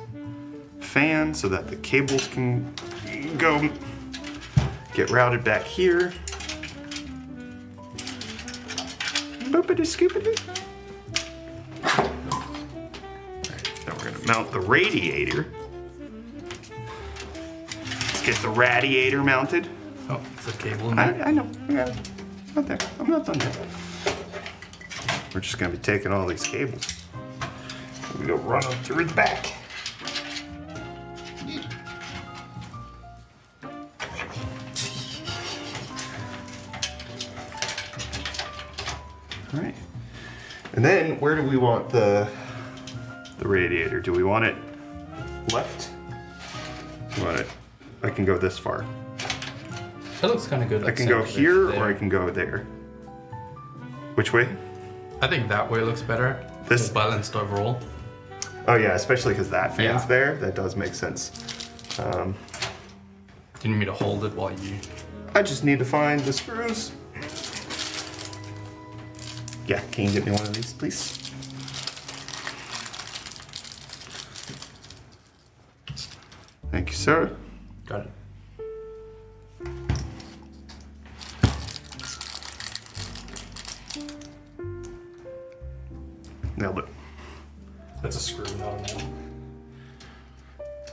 fan so that the cables can go get routed back here. Boopity scoopity. Alright, now we're gonna mount the radiator. Let's get the radiator mounted. Oh, it's a cable in there. I know. I got it. Not there. I'm not done yet. We're just gonna be taking all these cables. We go run them through the back. All right. And then where do we want the radiator? Do we want it left? Do we want it? I can go this far. That looks kind of good. I can go here or I can go there. Which way? I think that way looks better. This- More balanced overall. Oh yeah, especially because that fan's Yeah. there. That does make sense. Do you need me to hold it while you... I just need to find the screws. Yeah, can you get me one of these, please? Thank you, sir. Got it. Nailed it. That's a screw, not a nail.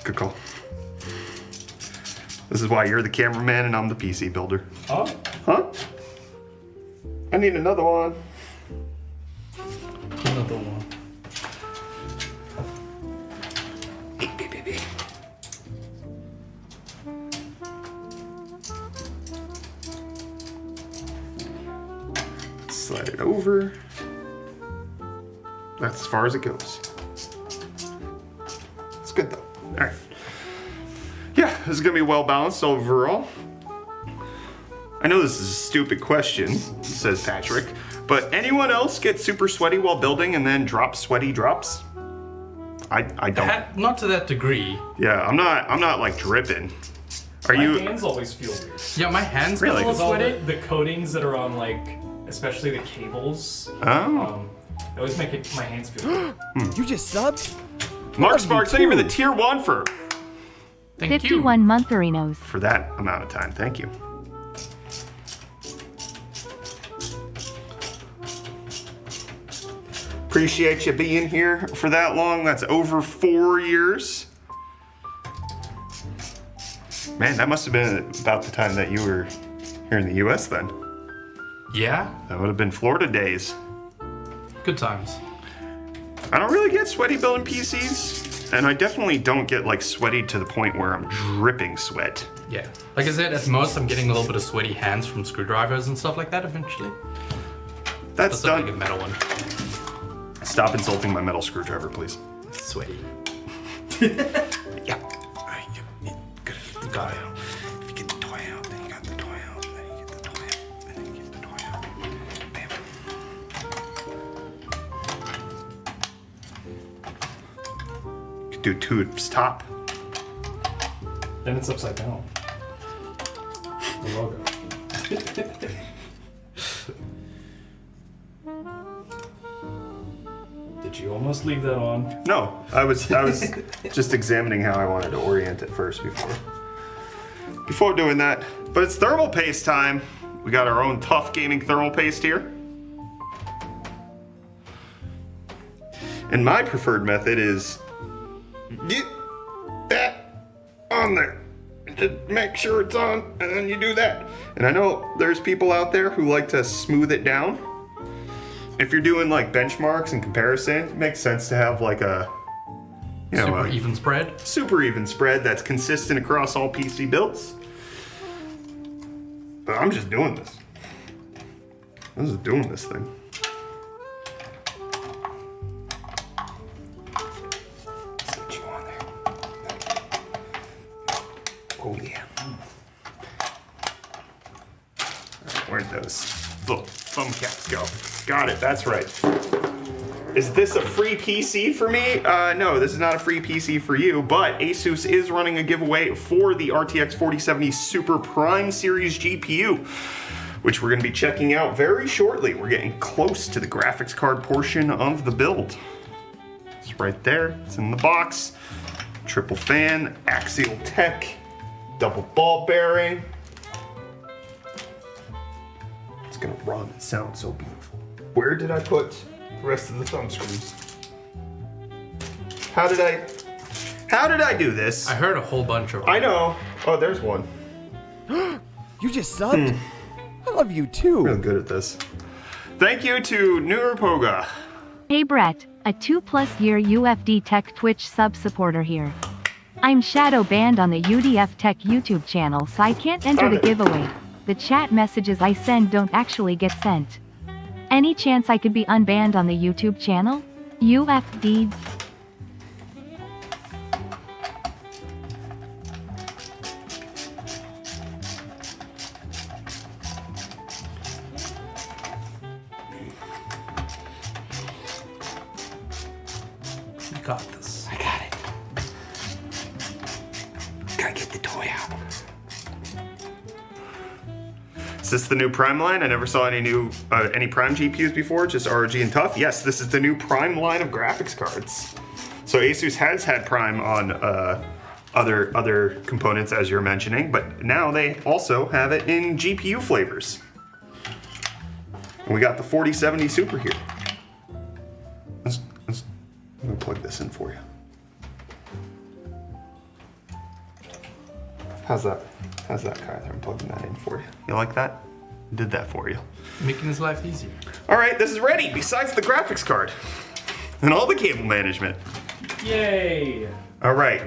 Good call. This is why you're the cameraman and I'm the PC builder. Oh, Huh? I need another one. Another one. Hey, baby. Slide it over. That's as far as it goes. It's good though. All right. Yeah, this is gonna be well balanced overall. I know this is a stupid question, says Patrick, but anyone else get super sweaty while building and then drop sweaty drops? I don't. Not to that degree. Yeah, I'm not like dripping. Are my you? hands always feel weird. Yeah, my hands Really? get a With little all sweaty. the coatings that are on, like, especially the cables, Oh. they always make my hands feel weird. You just subbed? Mark Sparks, thank you for the tier 1 for Thank you. 51 montherinos. that amount of time. Thank you. Appreciate you being here for that long. That's over 4 years. Man, that must have been about the time that you were here in the US then. Yeah? That would have been Florida days. Good times. I don't really get sweaty building PCs, and I definitely don't get like sweaty to the point where I'm dripping sweat. Yeah. Like I said, at most I'm getting a little bit of sweaty hands from screwdrivers and stuff like that eventually. That's That's a done. metal one. Stop insulting my metal screwdriver, please. It's sweaty. Yeah. Got it. If you get the toy out, then you got the toy out, then you get the toy out, and then you get the toy out. Bam. You could do tube's top. Then it's upside down. The logo. Did you almost leave that on? No, I was just examining how I wanted to orient it first before doing that. But it's thermal paste time. We got our own tough gaming thermal paste here. And my preferred method is get that on there. Just make sure it's on, and then you do that. And I know there's people out there who like to smooth it down. If you're doing like benchmarks and comparison, it makes sense to have like a, you know, Super a even spread. super even spread that's consistent across all PC builds. But I'm just doing this. I'm just doing this thing. Put you on there. Oh yeah. Alright, where'd those little thumb caps go? Got it, that's right. Is this a free PC for me? No, this is not a free PC for you, but ASUS is running a giveaway for the RTX 4070 Super Prime Series GPU, which we're gonna be checking out very shortly. We're getting close to the graphics card portion of the build. It's right there, it's in the box. Triple fan, axial tech, double ball bearing. It's gonna run and sound so beautiful. Where did I put the rest of the thumb screws? How did I do this? I heard a whole bunch of them. I know. Oh, there's one. You just subbed? I love you too. Real good at this. Thank you to Nurupoga. Hey Brett, a 2+ year UFD Tech Twitch sub supporter here. I'm shadow banned on the UDF Tech YouTube channel, so I can't enter the giveaway. The chat messages I send don't actually get sent. Any chance I could be unbanned on the YouTube channel? UFD. You got this. I got it. Gotta get the toy out. Is this the new Prime line? I never saw any new any Prime GPUs before, just ROG and Tough. Yes, this is the new Prime line of graphics cards. So ASUS has had Prime on other components, as you're mentioning, but now they also have it in GPU flavors. And we got the 4070 Super here. I'm gonna plug this in for you. How's that, Kyler? I'm plugging that in for you. You like that? Did that for you. Making his life easier. All right, this is ready, besides the graphics card and all the cable management. Yay! All right,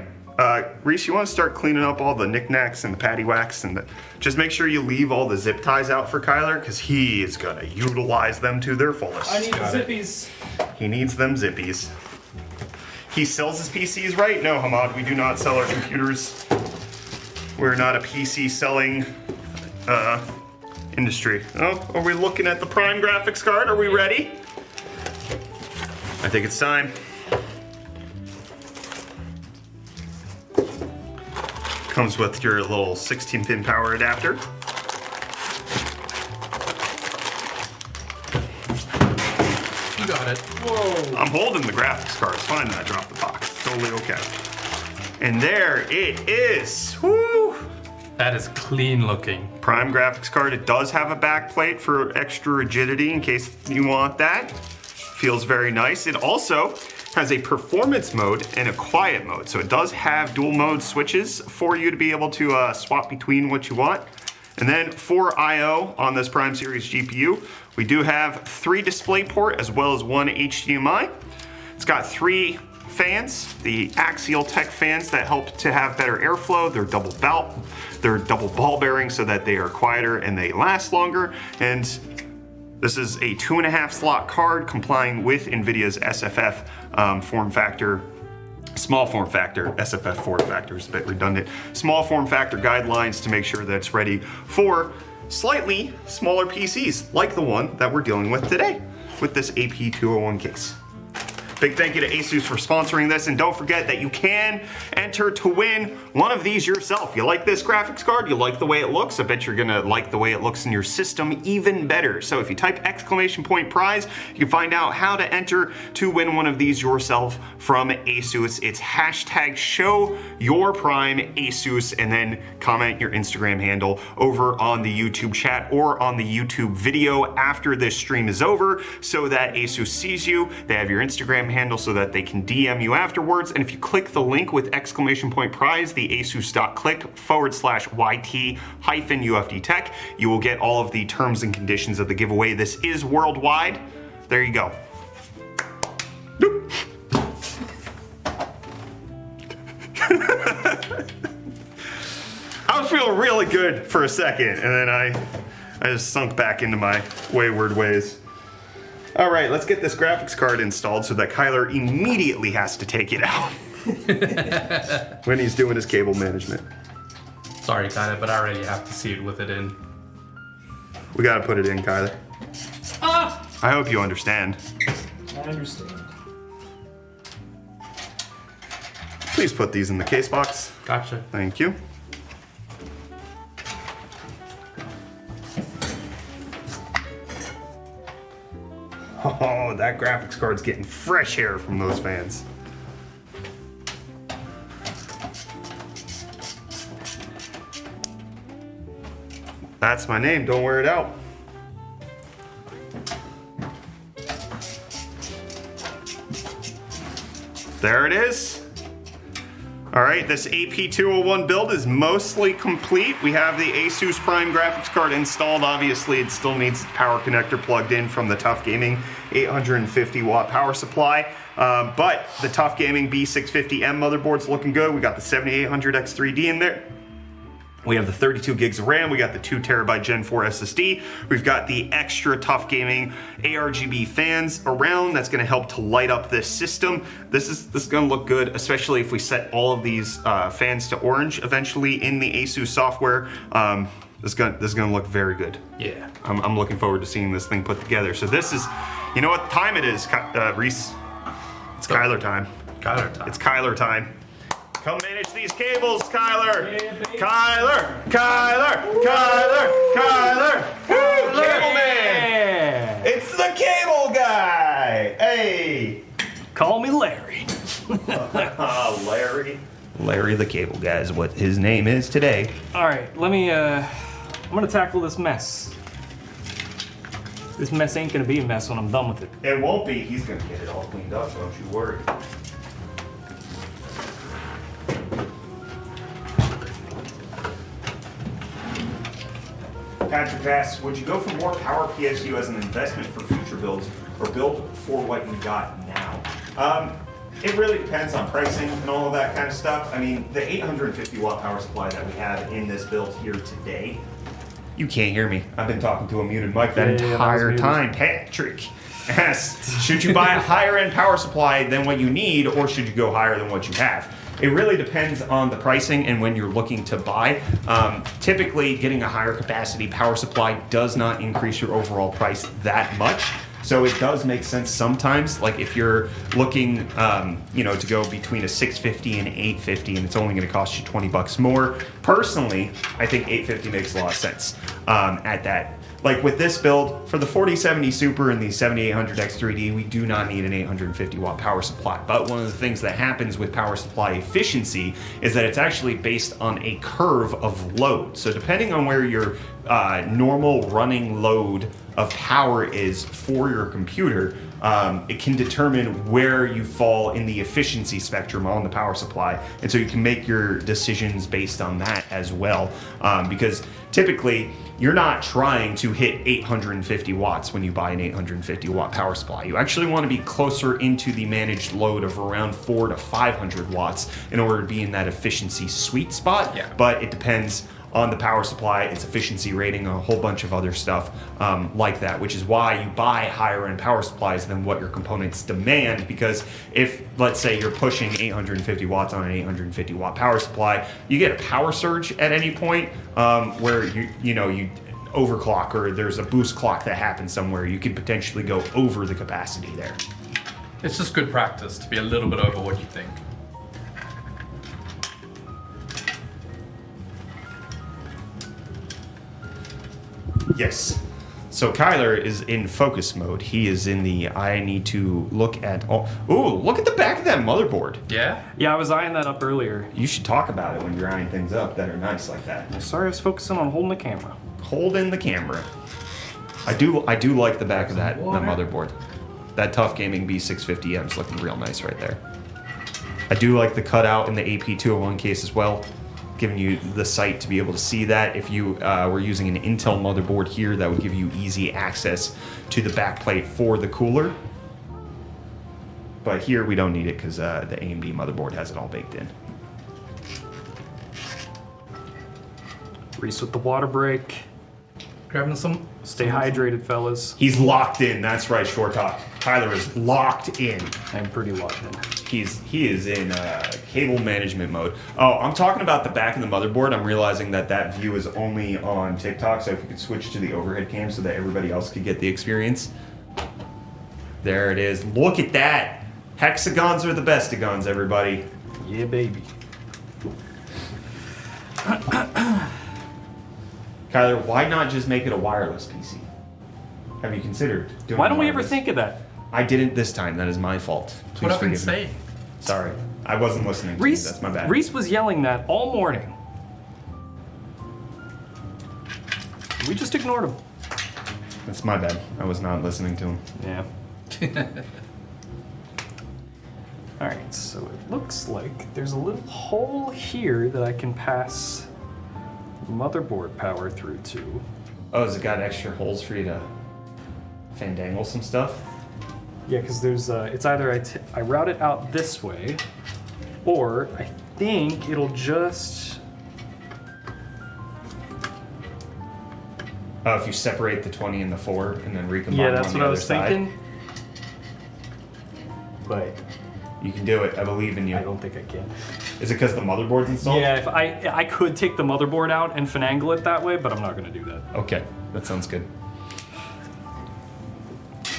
Reese, you want to start cleaning up all the knickknacks and the paddywhacks and just make sure you leave all the zip ties out for Kyler, because he is gonna utilize them to their fullest. I need the zippies. He needs them zippies. He sells his PCs, right? No, Hamad, we do not sell our computers. We're not a PC selling industry. Oh, are we looking at the Prime graphics card? Are we ready? I think it's time. Comes with your little 16-pin power adapter. You got it. Whoa! I'm holding the graphics card. It's fine that I dropped the box. Totally okay. And there it is. Woo! That is clean looking. Prime graphics card. It does have a back plate for extra rigidity in case you want that. Feels very nice. It also has a performance mode and a quiet mode. So it does have dual mode switches for you to be able to swap between what you want. And then for I/O on this Prime Series GPU, we do have 3 DisplayPort as well as 1 HDMI. It's got 3 fans, the Axial Tech fans that help to have better airflow. They're double ball bearing so that they are quieter and they last longer. And this is a 2.5 slot card complying with NVIDIA's SFF form factor. Small form factor, SFF form factor is a bit redundant. Small form factor guidelines to make sure that it's ready for slightly smaller PCs, like the one that we're dealing with today with this AP201 case. Big thank you to ASUS for sponsoring this, and don't forget that you can enter to win one of these yourself. You like this graphics card? You like the way it looks? I bet you're gonna like the way it looks in your system even better. So if you type !prize, you can find out how to enter to win one of these yourself from ASUS. It's #ShowYourPrimeASUS, and then comment your Instagram handle over on the YouTube chat or on the YouTube video after this stream is over so that ASUS sees you. They have your Instagram handle so that they can DM you afterwards. And if you click the link with !prize, the asus.click/YT-UFD Tech, you will get all of the terms and conditions of the giveaway. This is worldwide. There you go. Doop. I was feeling really good for a second, and then I just sunk back into my wayward ways. All right, let's get this graphics card installed so that Kyler immediately has to take it out when he's doing his cable management. Sorry, Kyler, but I already have to see it with it in. We gotta put it in, Kyler. I hope you understand. I understand. Please put these in the case box. Gotcha. Thank you. Oh, that graphics card's getting fresh air from those fans. That's my name, don't wear it out. There it is. All right, this AP201 build is mostly complete. We have the ASUS Prime graphics card installed. Obviously, it still needs the power connector plugged in from the Tough Gaming 850 watt power supply. But the Tough Gaming B650M motherboard's looking good. We got the 7800X3D in there. We have the 32 gigs of RAM. We got the 2 terabyte Gen 4 SSD. We've got the extra Tough Gaming ARGB fans around. That's going to help to light up this system. This is going to look good, especially if we set all of these fans to orange eventually in the ASUS software. This is going to look very good. Yeah. I'm looking forward to seeing this thing put together. So this is, you know what time it is, Reese? It's Kyler time. Kyler time. It's Kyler time. Come manage these cables, Kyler! Yeah, baby. Kyler! Cable man! It's the cable guy! Hey! Call me Larry. Larry. Larry the cable guy is what his name is today. All right, I'm gonna tackle this mess. This mess ain't gonna be a mess when I'm done with it. It won't be. He's gonna get it all cleaned up, don't you worry. Patrick asks, would you go for more power PSU as an investment for future builds or build for what you got now? It really depends on pricing and all of that kind of stuff. I mean, the 850 watt power supply that we have in this build here today, you can't hear me. I've been talking to a muted mic that entire time. Patrick asks, should you buy a higher end power supply than what you need, or should you go higher than what you have? It really depends on the pricing and when you're looking to buy. Typically, getting a higher capacity power supply does not increase your overall price that much. So it does make sense sometimes, like if you're looking, to go between a 650 and 850, and it's only going to cost you $20 more. Personally, I think 850 makes a lot of sense at that like with this build, for the 4070 Super and the 7800X 3D, we do not need an 850 watt power supply. But one of the things that happens with power supply efficiency is that it's actually based on a curve of load. So depending on where your normal running load of power is for your computer, it can determine where you fall in the efficiency spectrum on the power supply. And so you can make your decisions based on that as well. Because typically, you're not trying to hit 850 watts when you buy an 850 watt power supply. You actually want to be closer into the managed load of around 400 to 500 watts in order to be in that efficiency sweet spot. Yeah. But it depends on the power supply, its efficiency rating, a whole bunch of other stuff like that, which is why you buy higher end power supplies than what your components demand. Because if, let's say, you're pushing 850 watts on an 850 watt power supply, you get a power surge at any point where you overclock, or there's a boost clock that happens somewhere. You could potentially go over the capacity there. It's just good practice to be a little bit over what you think. Yes. So Kyler is in focus mode. He is in the I need to look at. Oh, ooh, look at the back of that motherboard. Yeah? Yeah, I was eyeing that up earlier. You should talk about it when you're eyeing things up that are nice like that. Sorry, I was focusing on holding the camera. Hold in the camera. I do like the back of that motherboard. That Tough Gaming B650M is looking real nice right there. I do like the cutout in the AP201 case as well, giving you the sight to be able to see that. If you were using an Intel motherboard here, that would give you easy access to the backplate for the cooler. But here we don't need it because the AMD motherboard has it all baked in. Reese with the water break. Grabbing some. Stay hydrated, fellas. He's locked in. That's right, Short Talk. Tyler is locked in. I'm pretty locked in. He is in cable management mode. Oh, I'm talking about the back of the motherboard. I'm realizing that view is only on TikTok, so if you could switch to the overhead cam so that everybody else could get the experience. There it is. Look at that. Hexagons are the bestigons, everybody. Yeah, baby. Kyler, why not just make it a wireless PC? Have you considered doing Why don't we ever wireless? think of that? I didn't this time. That is my fault. Please What I've been forgive me. saying. Sorry. I wasn't listening to you. That's my bad. Reese was yelling that all morning. We just ignored him. That's my bad. I was not listening to him. Yeah. Alright, so it looks like there's a little hole here that I can pass motherboard power through to. Oh, has it got extra holes for you to fandangle some stuff? Yeah, because there's it's either I route it out this way, or I think it'll just. Oh, if you separate the 20 and the 4 and then recombine Yeah, them that's on the what I other was side, thinking. But you can do it. I believe in you. I don't think I can. Is it because the motherboard's installed? Yeah, if I could take the motherboard out and finagle it that way, but I'm not going to do that. Okay, that sounds good.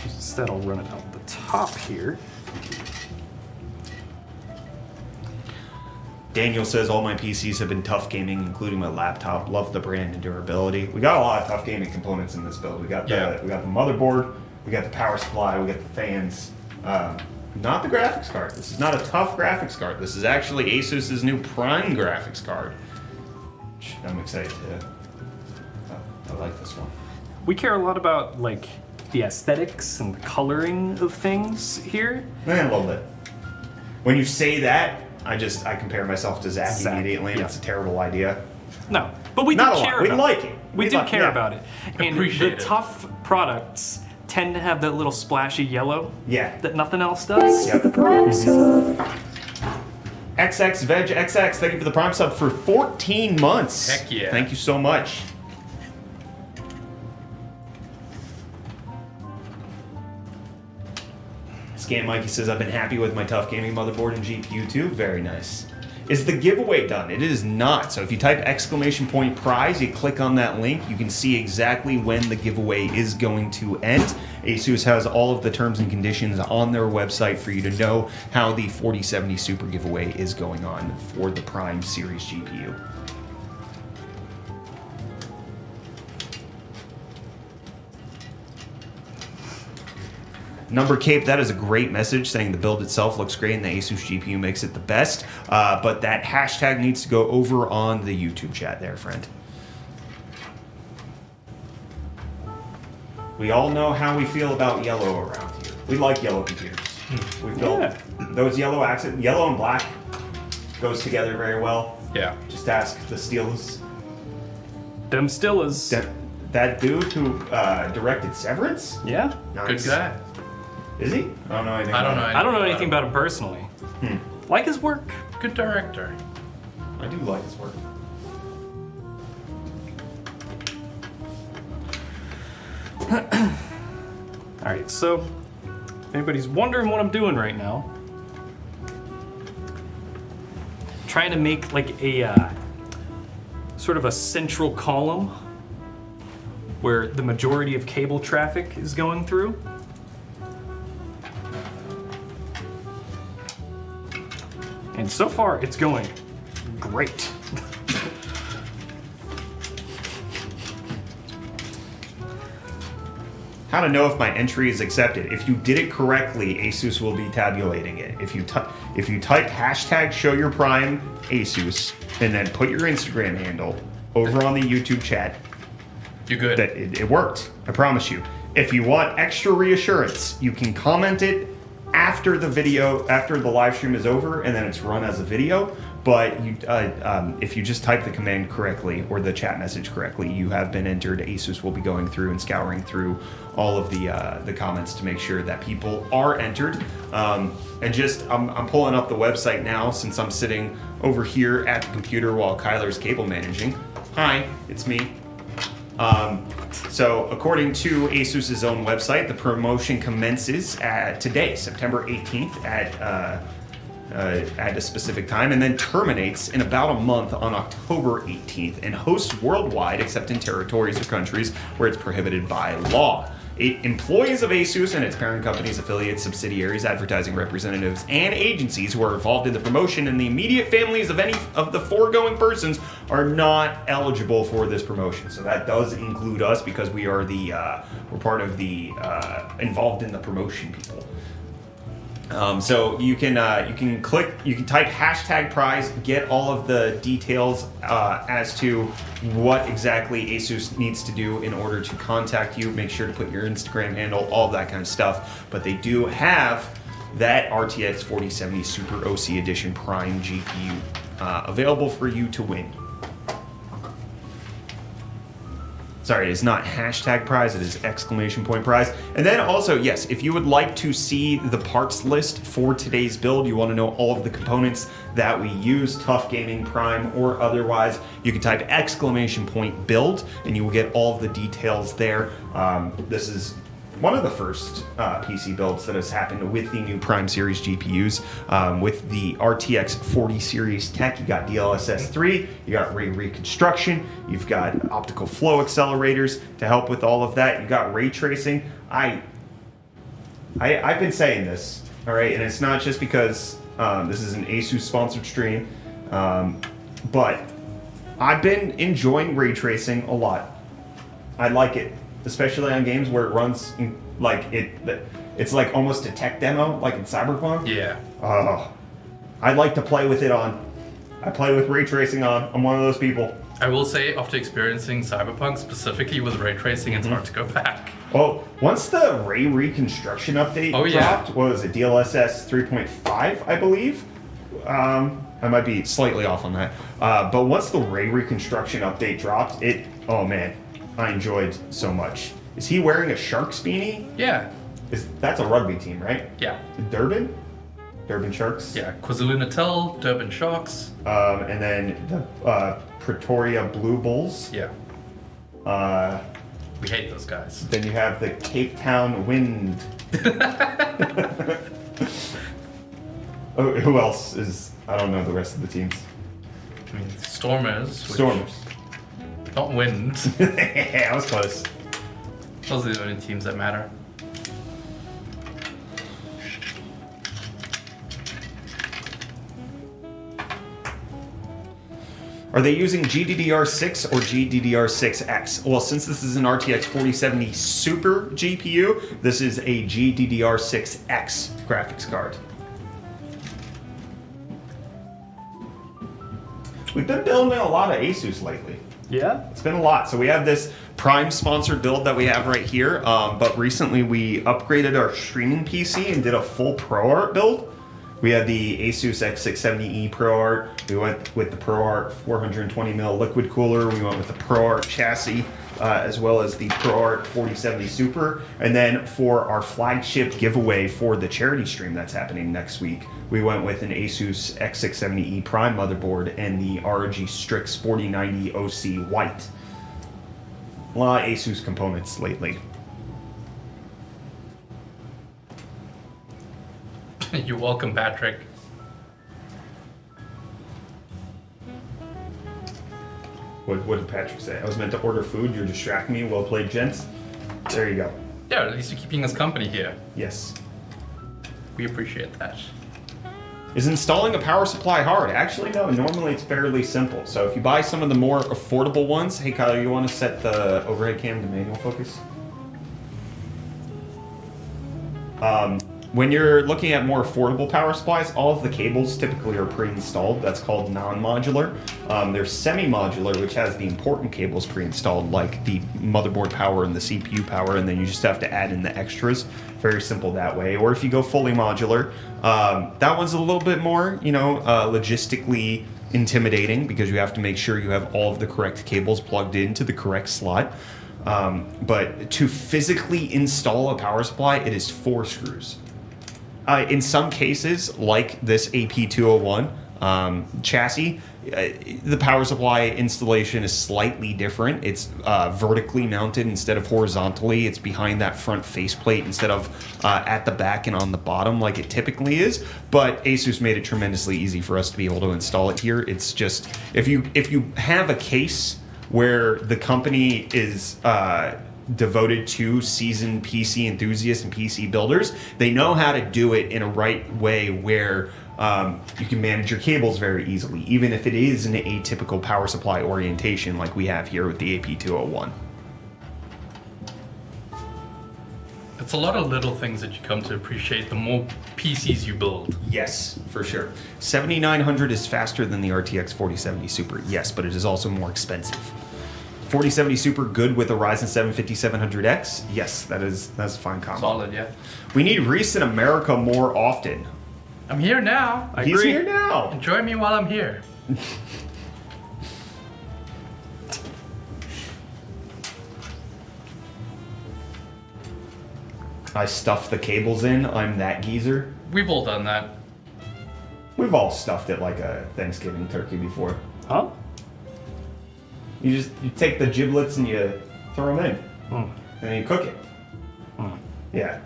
Instead, I'll run it out the top here. Daniel says all my PCs have been Tough Gaming, including my laptop. Love the brand and durability. We got a lot of Tough Gaming components in this build. We got the motherboard, we got the power supply, we got the fans. Not the graphics card. This is not a tough graphics card. This is actually ASUS's new Prime graphics card. Which I'm excited to. I like this one. We care a lot about like the aesthetics and the coloring of things here. A little bit. When you say that, I compare myself to Zach immediately, and yeah. it's a terrible idea. No, but we do Not a care lot. We about like it. it. We do care yeah. about it. And Appreciate the it. tough products tend to have that little splashy yellow Yeah. that nothing else does. Yep. XX Veg XX, thank you for the Prime sub for 14 months. Heck yeah. Thank you so much. Scan Mikey says, I've been happy with my Tough Gaming motherboard and GPU too. Very nice. Is the giveaway done? It is not. So if you type !prize, you click on that link, you can see exactly when the giveaway is going to end. ASUS has all of the terms and conditions on their website for you to know how the 4070 Super giveaway is going on for the Prime Series GPU. Number Cape, that is a great message saying the build itself looks great and the ASUS GPU makes it the best. But that hashtag needs to go over on the YouTube chat there, friend. We all know how we feel about yellow around here. We like yellow computers. We've built those yellow accent, yellow and black goes together very well. Yeah. Just ask the Steelers. Them Stillas. That dude who directed Severance? Yeah. Nice. Good guy. Is he? I don't know anything. I don't know. I don't know anything about him personally. Like his work. Good director. I do like his work. Alright, so if anybody's wondering what I'm doing right now, trying to make like a sort of a central column where the majority of cable traffic is going through. And so far, it's going great. How to know if my entry is accepted? If you did it correctly, ASUS will be tabulating it. If you type hashtag show your prime ASUS and then put your Instagram handle over on the YouTube chat, You good? that it worked. I promise you. If you want extra reassurance, you can comment it after the video, after the live stream is over, and then it's run as a video. But you, if you just type the command correctly or the chat message correctly, you have been entered. ASUS will be going through and scouring through all of the comments to make sure that people are entered. And just, I'm pulling up the website now since I'm sitting over here at the computer while Kyler's cable managing. Hi, it's me. So according to ASUS's own website, the promotion commences today, September 18th at a specific time, and then terminates in about a month on October 18th, and hosts worldwide except in territories or countries where it's prohibited by law. Employees of ASUS and its parent companies, affiliates, subsidiaries, advertising representatives, and agencies who are involved in the promotion and the immediate families of any of the foregoing persons are not eligible for this promotion. So that does include us because we are we're part of the involved in the promotion people. So you can type hashtag prize, get all of the details as to what exactly ASUS needs to do in order to contact you. Make sure to put your Instagram handle, all of that kind of stuff. But they do have that RTX 4070 Super OC Edition Prime GPU available for you to win. Sorry, it's not hashtag prize, it is exclamation point prize. And then also, yes, if you would like to see the parts list for today's build, you want to know all of the components that we use, Tough Gaming, Prime, or otherwise, you can type exclamation point build and you will get all of the details there. This is one of the first PC builds that has happened with the new Prime Series GPUs. With the RTX 40 series tech, you got DLSS 3, you got ray reconstruction, you've got optical flow accelerators to help with all of that. You got ray tracing. I've been saying this, all right, and it's not just because this is an ASUS sponsored stream, but I've been enjoying ray tracing a lot. I like it. Especially on games where it runs like it's like almost a tech demo, like in Cyberpunk. Yeah. I'd like to play with it on. I play with ray tracing on. I'm one of those people. I will say, after experiencing Cyberpunk specifically with ray tracing, it's hard to go back. Well, once the ray reconstruction update dropped, what was it, DLSS 3.5, I believe? I might be slightly off on that. But once the ray reconstruction update dropped, oh man, I enjoyed so much. Is he wearing a Sharks beanie? Yeah. That's a rugby team, right? Yeah. Durban? Durban Sharks? Yeah, KwaZulu-Natal, Durban Sharks. And then the Pretoria Blue Bulls. Yeah. We hate those guys. Then you have the Cape Town Wind. Oh, who else is... I don't know the rest of the teams. I mean, Stormers. Stormers. Not Wind. Yeah, I was close. Those are the only teams that matter. Are they using GDDR6 or GDDR6X? Well, since this is an RTX 4070 Super GPU, this is a GDDR6X graphics card. We've been building a lot of ASUS lately. Yeah? It's been a lot. So we have this Prime sponsored build that we have right here, but recently we upgraded our streaming PC and did a full ProArt build. We had the ASUS X670E ProArt. We went with the ProArt 420mm liquid cooler. We went with the ProArt chassis, as well as the ProArt 4070 Super. And then for our flagship giveaway for the charity stream that's happening next week, we went with an ASUS X670E Prime motherboard and the ROG Strix 4090 OC White. A lot of ASUS components lately. You're welcome, Patrick. What did Patrick say? I was meant to order food. You're distracting me. Well played, gents. There you go. Yeah, at least you're keeping us company here. Yes. We appreciate that. Is installing a power supply hard? Actually, no. Normally it's fairly simple. So if you buy some of the more affordable ones, hey Kyle, you want to set the overhead cam to manual focus? When you're looking at more affordable power supplies, all of the cables typically are pre-installed. That's called non-modular. There's semi-modular, which has the important cables pre-installed, like the motherboard power and the CPU power, and then you just have to add in the extras. Very simple that way. Or if you go fully modular, that one's a little bit more, logistically intimidating because you have to make sure you have all of the correct cables plugged into the correct slot. But to physically install a power supply, it is 4 screws. In some cases, like this AP201 chassis, the power supply installation is slightly different. It's vertically mounted instead of horizontally. It's behind that front faceplate instead of at the back and on the bottom like it typically is. But ASUS made it tremendously easy for us to be able to install it here. It's just, if you have a case where the company is devoted to seasoned PC enthusiasts and PC builders, they know how to do it in a right way where you can manage your cables very easily, even if it is an atypical power supply orientation like we have here with the AP201. It's a lot of little things that you come to appreciate the more PCs you build. Yes, for sure. 7900 is faster than the RTX 4070 Super, yes, but it is also more expensive. 4070 Super good with a Ryzen 7 5700X? Yes, that's a fine combo. Solid, yeah. We need Reese in America more often. I'm here now. He's here now. Enjoy me while I'm here. I stuff the cables in. I'm that geezer. We've all done that. We've all stuffed it like a Thanksgiving turkey before. Huh? You take the giblets and you throw them in, and then you cook it. Yeah.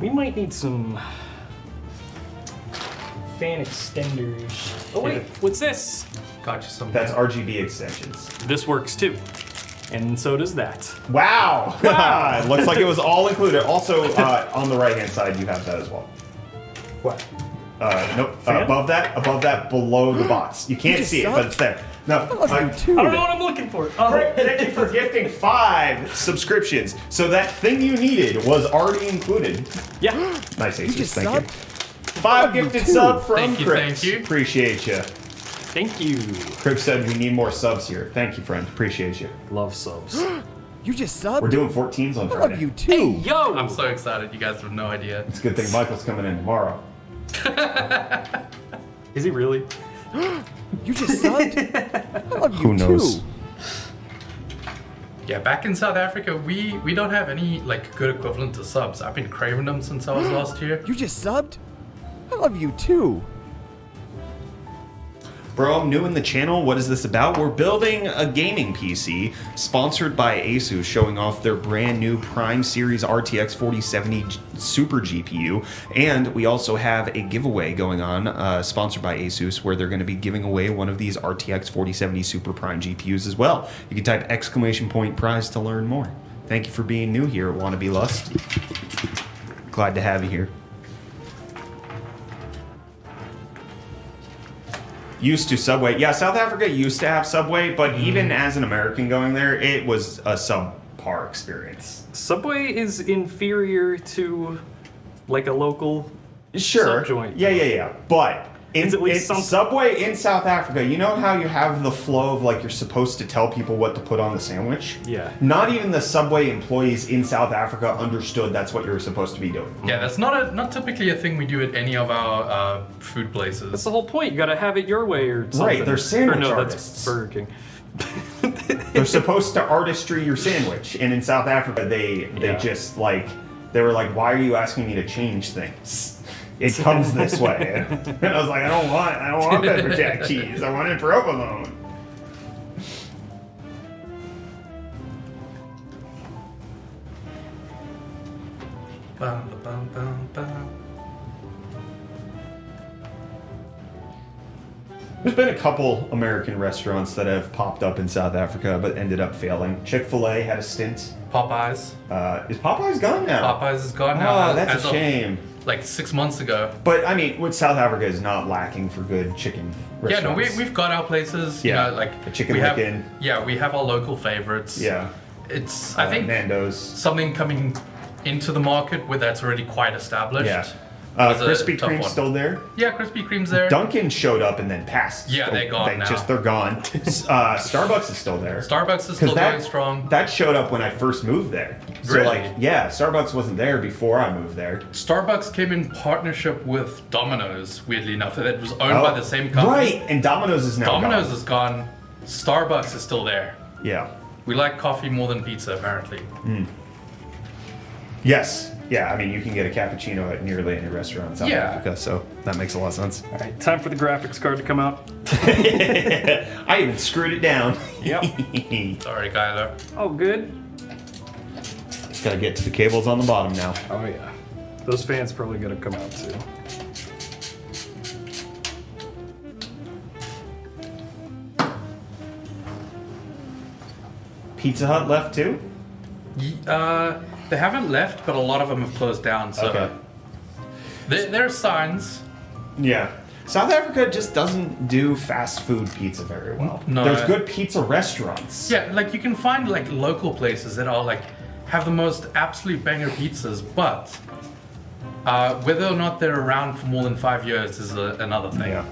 We might need some fan extenders. Oh wait, what's this? Got you some. That's RGB extensions. This works too. And so does that. Wow! It looks like it was all included. Also, on the right-hand side, you have that as well. What? Nope. Above that, below the box. You can't see it, but it's there. No. I don't know what I'm looking for. Thank you for gifting 5 subscriptions. So that thing you needed was already included. Yeah. Nice, You ASUS. just Thank you. subbed? 5 gifted sub from Thank you, Crip. thank you. Appreciate you. Thank you. Crip said we need more subs here. Thank you, friend. Appreciate you. Love subs. You just subbed? We're doing 14s on I Friday. love you too. Yo! I'm so excited. You guys have no idea. It's a good thing Michael's coming in tomorrow. Is he really? You just subbed? I love you Who knows? too. Yeah, back in South Africa, we don't have any good equivalent to subs. I've been craving them since I was last here. You just subbed? I love you too. Bro, I'm new in the channel. What is this about? We're building a gaming PC sponsored by ASUS, showing off their brand new Prime Series RTX 4070 Super GPU. And we also have a giveaway going on, sponsored by ASUS, where they're going to be giving away one of these RTX 4070 Super Prime GPUs as well. You can type !prize to learn more. Thank you for being new here at Wannabe Lust. Glad to have you here. used to Subway. Yeah, South Africa used to have Subway, but even as an American going there, it was a subpar experience. Subway is inferior to like a local Sure. sub joint. Yeah. But It's at least some- Subway in South Africa, you know how you have the flow of like you're supposed to tell people what to put on the sandwich? Yeah. Not even the Subway employees in South Africa understood that's what you were supposed to be doing. Yeah, that's not typically a thing we do at any of our food places. That's the whole point. You gotta have it your way or something. Right, they're sandwich or no, artists. that's Burger King. They're supposed to artistry your sandwich, and in South Africa, they Yeah. just like they were like, "Why are you asking me to change things? It comes this way." And I was like, "I don't want pepper jack cheese. I want it provolone." Bum, bum, bum, bum. There's been a couple American restaurants that have popped up in South Africa, but ended up failing. Chick-fil-A had a stint. Popeyes. Is Popeyes gone now? Popeyes is gone now. Oh, that's as a of, shame. Like 6 months ago. But I mean, what South Africa is not lacking for good chicken Yeah, no, restaurants. we've got our places. Yeah, You know, like the Chicken we have, Licken. Yeah, we have our local favorites. Yeah. It's I think Nando's. something coming into the market where that's already quite established. Yeah. was a Krispy tough Kreme's one. still there. Yeah, Krispy Kreme's there. Dunkin' showed up and then passed. Yeah, they're gone now. They're gone. Starbucks is still there. Starbucks is still going strong. That showed up when I first moved there. So Really? like, yeah, Starbucks wasn't there before I moved there. Starbucks came in partnership with Domino's, weirdly enough. That was owned by the same company. Right, and Domino's is now Domino's gone. is gone. Starbucks is still there. Yeah. We like coffee more than pizza, apparently. Yes. Yeah, I mean, you can get a cappuccino at nearly any restaurant in South Yeah. Africa, so that makes a lot of sense. All right, time for the graphics card to come out. I even screwed it down. Yep. Sorry, Kyler. Oh, good. Gotta get to the cables on the bottom now. Oh yeah. Those fans probably gotta come out too. Pizza Hut left too? They haven't left, but a lot of them have closed down. So Okay. there are signs. Yeah. South Africa just doesn't do fast food pizza very well. No. There's good pizza restaurants. Yeah, like you can find like local places that are like have the most absolute banger pizzas, but whether or not they're around for more than 5 years is another thing. Yeah.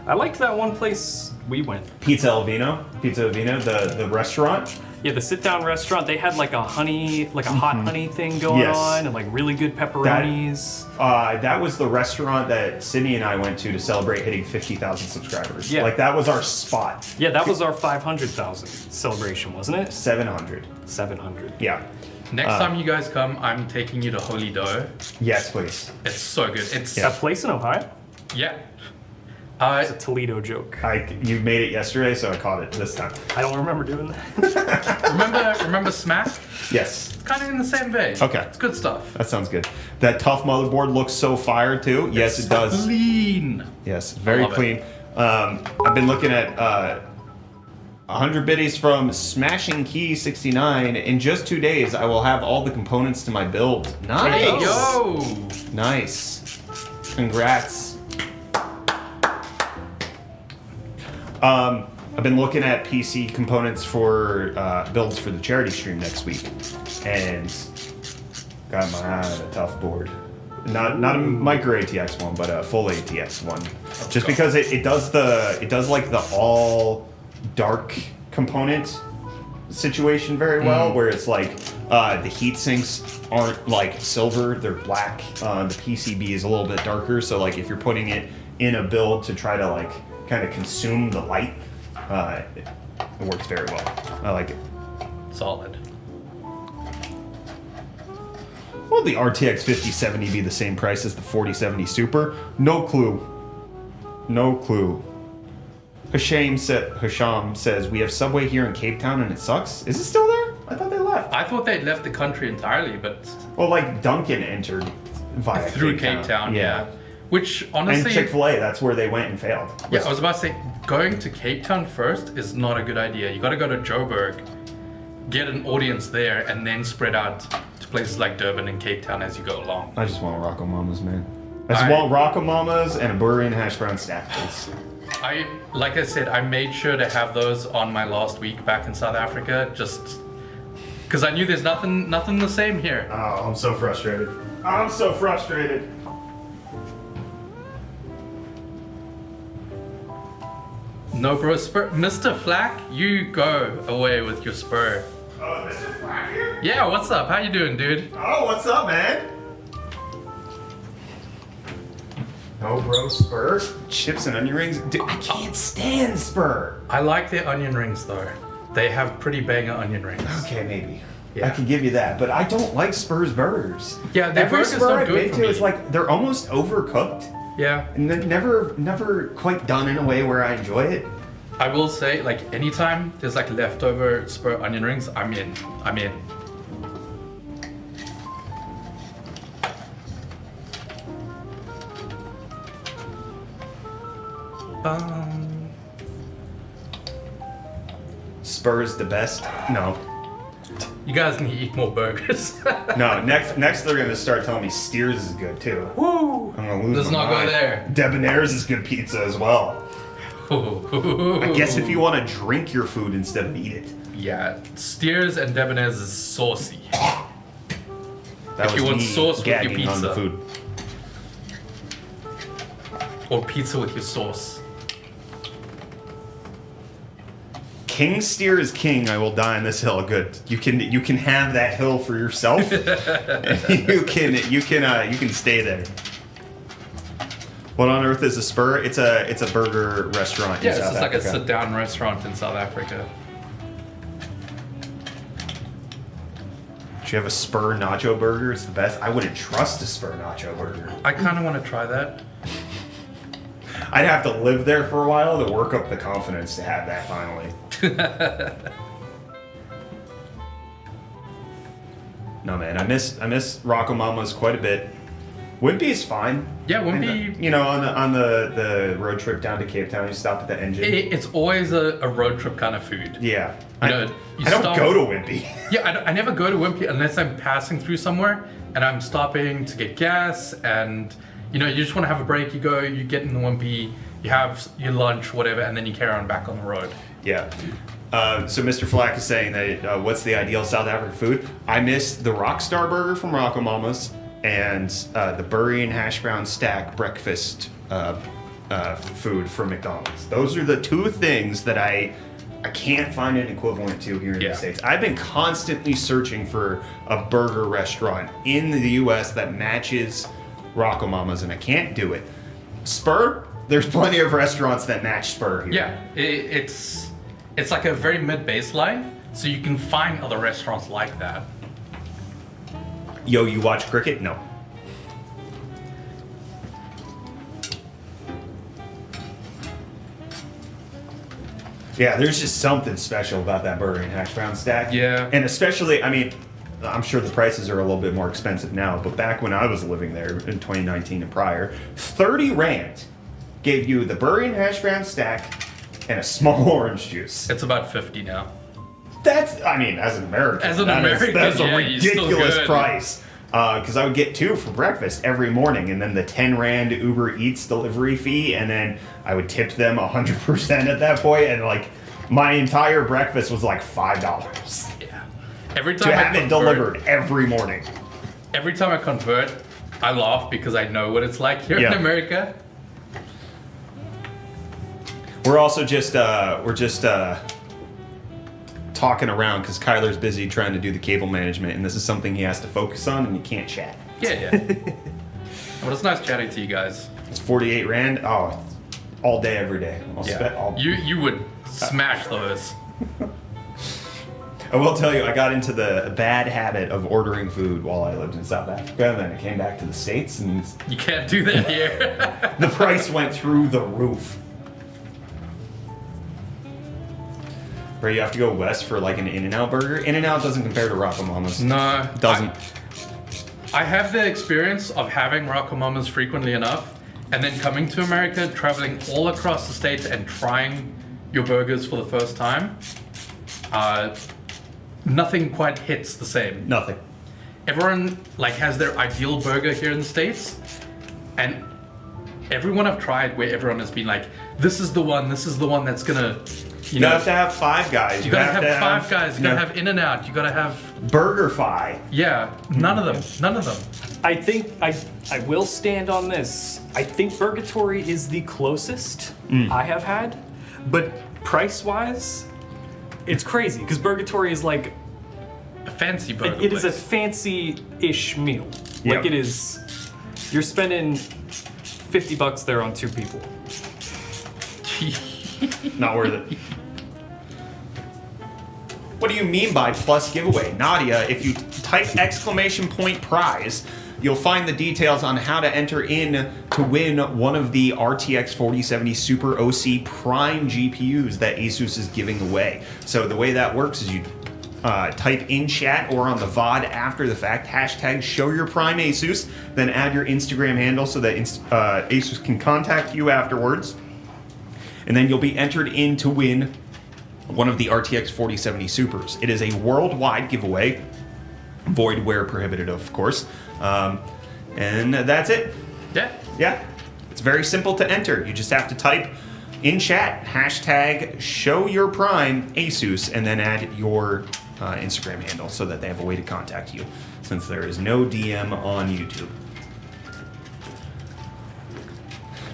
I liked that one place we went. Pizza El Vino, the restaurant. Yeah, the sit-down restaurant. They had like a honey, like a hot honey thing going Yes. on, and like really good pepperonis. That was the restaurant that Sydney and I went to celebrate hitting 50,000 subscribers. Yeah. Like that was our spot. Yeah, that was our 500,000 celebration, wasn't it? 700. 700. Yeah. Next time you guys come, I'm taking you to Holy Dough. Yes, please. It's so good. It's A place in Ohio? yeah. It's a Toledo joke. You made it yesterday, so I caught it this time. I don't remember doing that. remember Smack? Yes. It's kind of in the same vein. Okay. It's good stuff. That sounds good. That tough motherboard looks so fire too. Yes, it does. Clean. Yes, very love it. clean. I've been looking at 100 biddies from Smashing Key 69. In just 2 days, I will have all the components to my build. Nice. Hey yo. Nice. Congrats. I've been looking at PC components for builds for the charity stream next week, and got my eye on a tough board. Not a micro ATX one, but a full ATX one. Just because it does like the all dark component situation very well, where it's like the heat sinks aren't like silver, they're black. The PCB is a little bit darker, so like if you're putting it in a build to try to like kind of consume the light, it works very well. I like it. Solid. Will the RTX 5070 be the same price as the 4070 Super? No clue. No clue. Hisham says, we have Subway here in Cape Town and it sucks. Is it still there? I thought they left. I thought they'd left the country entirely, but Well, like Dunkin' entered via through Cape Town, yeah. Which And honestly, Chick-fil-A, that's where they went and failed. yeah, I was about to say, going to Cape Town first is not a good idea. You got to go to Joburg, get an audience there, and then spread out to places like Durban and Cape Town as you go along. I just want Rocco Mamas, man. I just want Rocco Mamas and a burger and hash brown stack, please. Like I said, I made sure to have those on my last week back in South Africa, just because I knew there's nothing the same here. Oh, I'm so frustrated. I'm so frustrated. No, bro, Spur, Mr. Flack, you go away with your Spur. Oh, Mr. Flack here? Yeah, what's up? How you doing, dude? Oh, what's up, man? No, bro, Spur. Chips and onion rings. Dude, I can't stand Spur. I like their onion rings though. They have pretty banger onion rings. Okay, maybe. Yeah. I can give you that, but I don't like Spur's burgers. Yeah, their Every burgers Spur don't I've do been it for to, me. it's like they're almost overcooked, Yeah, and then never quite done in a way where I enjoy it. I will say, like, anytime there's like leftover Spur onion rings, I'm in. I'm in. Spur's the best. No, You guys need to eat more burgers. no. Next they're gonna start telling me Steers is good too. Woo! I'm gonna lose Let's my not go mind. there. Debonair's is good pizza as well. I guess if you want to drink your food instead of eat it. Yeah, Steers and Debonair's is saucy. That If you was want me sauce with your gagging on the pizza. food. Or pizza with your sauce. King Steer is king. I will die on this hill. Good. You can have that hill for yourself. you can stay there. What on earth is a Spur? It's a burger restaurant Yeah, in it's South just like a Africa. sit-down restaurant in South Africa. Do you have a Spur nacho burger? It's the best. I wouldn't trust a Spur nacho burger. I kind of want to try that. I'd have to live there for a while to work up the confidence to have that finally. No man, I miss Rocco Mama's quite a bit. Wimpy's fine. Yeah, And Wimpy. you know, on the road trip down to Cape Town, you stop at the engine. It's always a road trip kind of food. Yeah. You know, you I don't stop- go to Wimpy. Yeah, I never go to Wimpy unless I'm passing through somewhere and I'm stopping to get gas, and you know, you just want to have a break. You go, you get in the Wimpy, you have your lunch, whatever, and then you carry on back on the road. Yeah. So Mr. Flack is saying that what's the ideal South African food? I miss the Rockstar Burger from Rocco Mama's and the Burry and Hash Brown Stack breakfast food from McDonald's. Those are the two things that I can't find an equivalent to here in Yeah. the States. I've been constantly searching for a burger restaurant in the US that matches Rocco Mama's, and I can't do it. Spur, there's plenty of restaurants that match Spur here. Yeah, it's like a very mid baseline, so you can find other restaurants like that. Yo, you watch cricket? No. Yeah, there's just something special about that burger and hash brown stack. Yeah. And especially, I mean, I'm sure the prices are a little bit more expensive now, but back when I was living there in 2019 and prior, 30 Rand gave you the burger and hash brown stack and a small orange juice. It's about 50 now. That's, I mean, as an American, As an that is- American, that's yeah, a you're still ridiculous good. price. Because I would get 2 for breakfast every morning, and then the 10 Rand Uber Eats delivery fee, and then I would tip them 100% at that point, and like my entire breakfast was like $5 Yeah. Every time to I have it convert, delivered every morning. every time I convert, I laugh because I know what it's like here Yeah. in America. We're also just talking around because Kyler's busy trying to do the cable management, and this is something he has to focus on, and you can't chat. Yeah. Well, it's nice chatting to you guys. It's 48 Rand. Oh, all day, every day. Yeah. You would smash those. I will tell you, I got into the bad habit of ordering food while I lived in South Africa, and then I came back to the States, and You can't do that here. the price went through the roof. Where you have to go west for like an In-N-Out burger. In-N-Out doesn't compare to Rocco Mama's. No, Doesn't. I have the experience of having Rocco Mamas frequently enough, and then coming to America, traveling all across the states, and trying your burgers for the first time. Nothing quite hits the same. Nothing. Everyone like has their ideal burger here in the States, and everyone I've tried where everyone has been like, this is the one that's gonna, You have to have Five Guys. You gotta have Five Guys. You gotta have In-N-Out. You gotta have BurgerFi. Yeah, none of them. None of them. I think I will stand on this. I think Burgatory is the closest I have had, but price-wise, it's crazy because Burgatory is like A fancy burger. it is a place. fancy-ish meal. Like Yep. it is. You're spending $50 there on 2 people. Not worth it. What do you mean by plus giveaway? Nadia, if you type !prize, you'll find the details on how to enter in to win one of the RTX 4070 Super OC Prime GPUs that ASUS is giving away. So the way that works is you type in chat or on the VOD after the fact, hashtag show your Prime ASUS, then add your Instagram handle so that ASUS can contact you afterwards. And then you'll be entered in to win one of the RTX 4070 Supers. It is a worldwide giveaway, void where prohibited, of course. And that's it. Yeah. Yeah, it's very simple to enter. You just have to type in chat, hashtag show your Prime ASUS, and then add your Instagram handle so that they have a way to contact you, since there is no DM on YouTube.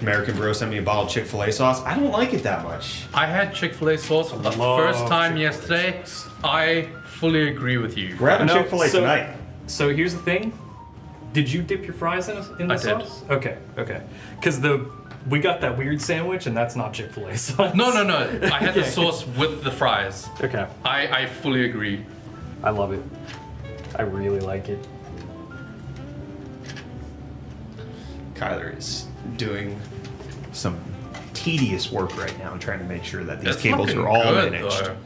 American Bro sent me a bottle of Chick-fil-A sauce. I don't like it that much. I had Chick-fil-A sauce for the love first time Chick-fil-A yesterday. I fully agree with you. We're having No, Chick-fil-A so- tonight. So here's the thing. Did you dip your fries in the I did. sauce? Okay. Because we got that weird sandwich, and that's not Chick-fil-A sauce. No. I had the Yeah. sauce with the fries. Okay. I fully agree. I love it. I really like it. Kyler is doing some tedious work right now, trying to make sure that these It's cables looking are all good, managed. though.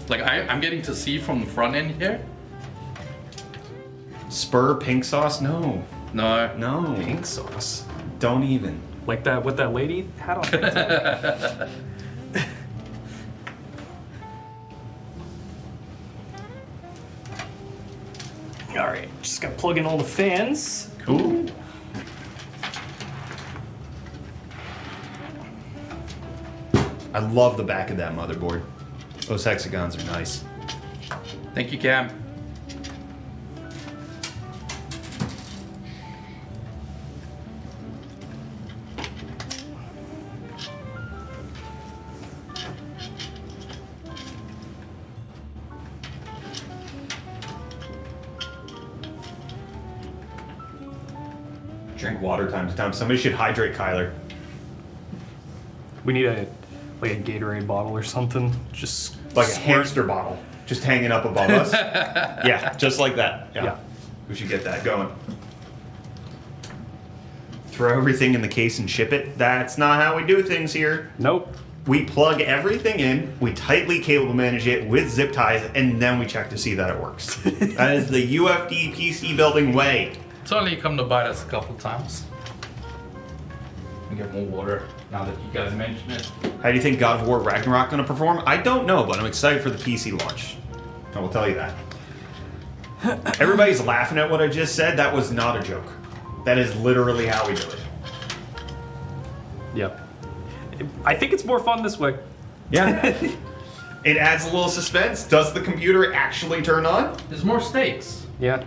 Like I'm getting to see from the front end here. Spur pink sauce? No. No. Pink sauce. Don't even. Like that, what that lady had on TikTok. All right, just gotta plug in all the fans. Cool. I love the back of that motherboard. Those hexagons are nice. Thank you, Cam. Drink water time to time. Somebody should hydrate Kyler. We need a Gatorade bottle or something. Just Like a squirt- hamster bottle. Just hanging up above us. Yeah, just like that. Yeah. We should get that going. Throw everything in the case and ship it. That's not how we do things here. Nope. We plug everything in, we tightly cable manage it with zip ties, and then we check to see that it works. That is the UFD PC building way. It's only come to bite us a couple times. We get more water now that you guys mention it. How do you think God of War Ragnarok going to perform? I don't know, but I'm excited for the PC launch. I will tell you that. Everybody's laughing at what I just said. That was not a joke. That is literally how we do it. Yep. I think it's more fun this way. Yeah. It adds a little suspense. Does the computer actually turn on? There's more stakes. Yeah.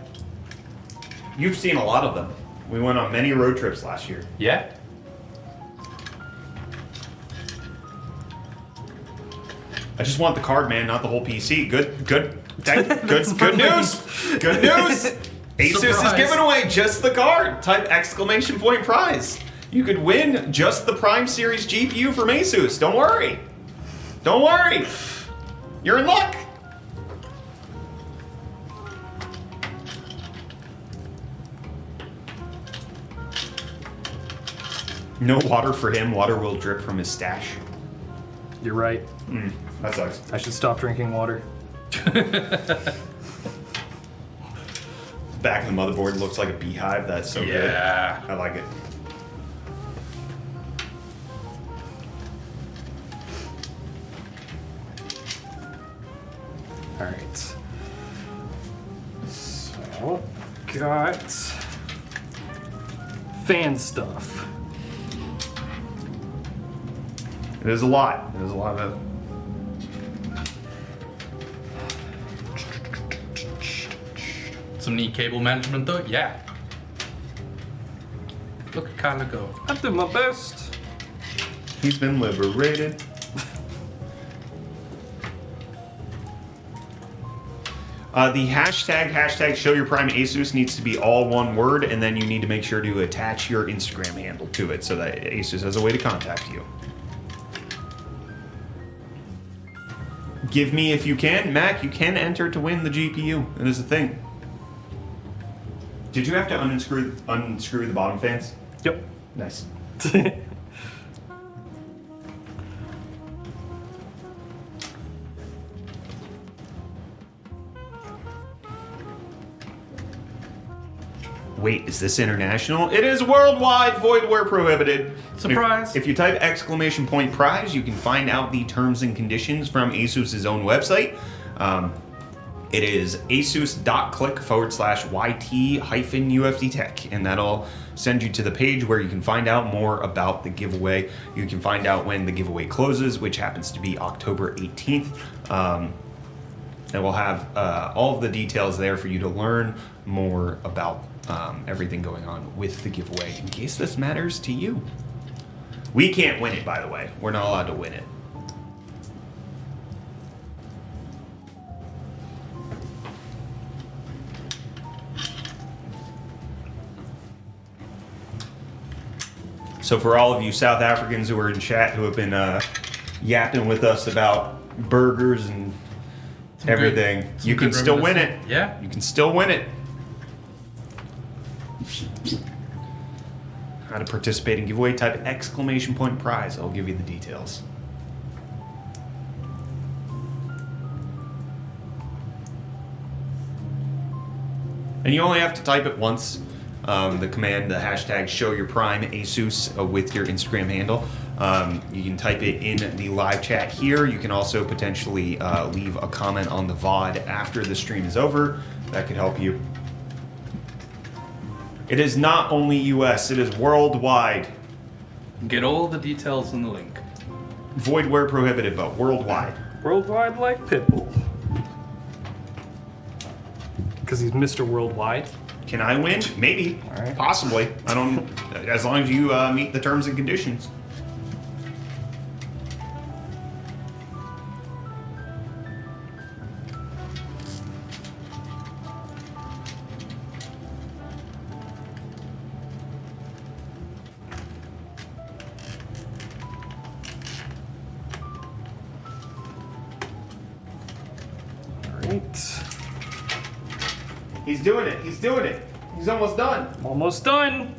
You've seen a lot of them. We went on many road trips last year. Yeah. I just want the card, man, not the whole PC. Good news. Good news. ASUS is Surprise. giving away just the card. Type !prize. You could win just the Prime Series GPU from ASUS. Don't worry. Don't worry. You're in luck. No water for him. Water will drip from his stash. You're right. That sucks. I should stop drinking water. Back of the motherboard looks like a beehive. That's so Yeah. good. I like it. All right. So, got fan stuff. It is a lot. It is a lot of. Some neat cable management though, yeah. Look at Kyla go. I'm doing my best. He's been liberated. The hashtag show your prime ASUS needs to be all one word, and then you need to make sure to attach your Instagram handle to it so that ASUS has a way to contact you. Give me if you can. Mac, you can enter to win the GPU. It is a thing. Did you have to unscrew the bottom fans? Yep. Nice. Wait, is this international? It is worldwide, void where prohibited. Surprise. If you type ! prize, you can find out the terms and conditions from ASUS's own website. It is asus.click/YT-UFD-Tech, and that'll send you to the page where you can find out more about the giveaway. You can find out when the giveaway closes, which happens to be October 18th. And we'll have all of the details there for you to learn more about everything going on with the giveaway, in case this matters to you. We can't win it, by the way. We're not allowed to win it. So for all of you South Africans who are in chat who have been yapping with us about burgers and everything, you can still win it. Yeah. You can still win it. How to participate in giveaway, type !prize. I'll give you the details. And you only have to type it once. The command, the hashtag show your prime ASUS with your Instagram handle. You can type it in the live chat here. You can also potentially leave a comment on the VOD after the stream is over. That could help you. It is not only US, it is worldwide. Get all the details in the link. Void where prohibited, but worldwide. Worldwide like Pitbull. Because he's Mr. Worldwide. Can I win? Maybe. All right. Possibly. I don't. As long as you meet the terms and conditions. He's doing it. He's doing it. He's almost done. Almost done.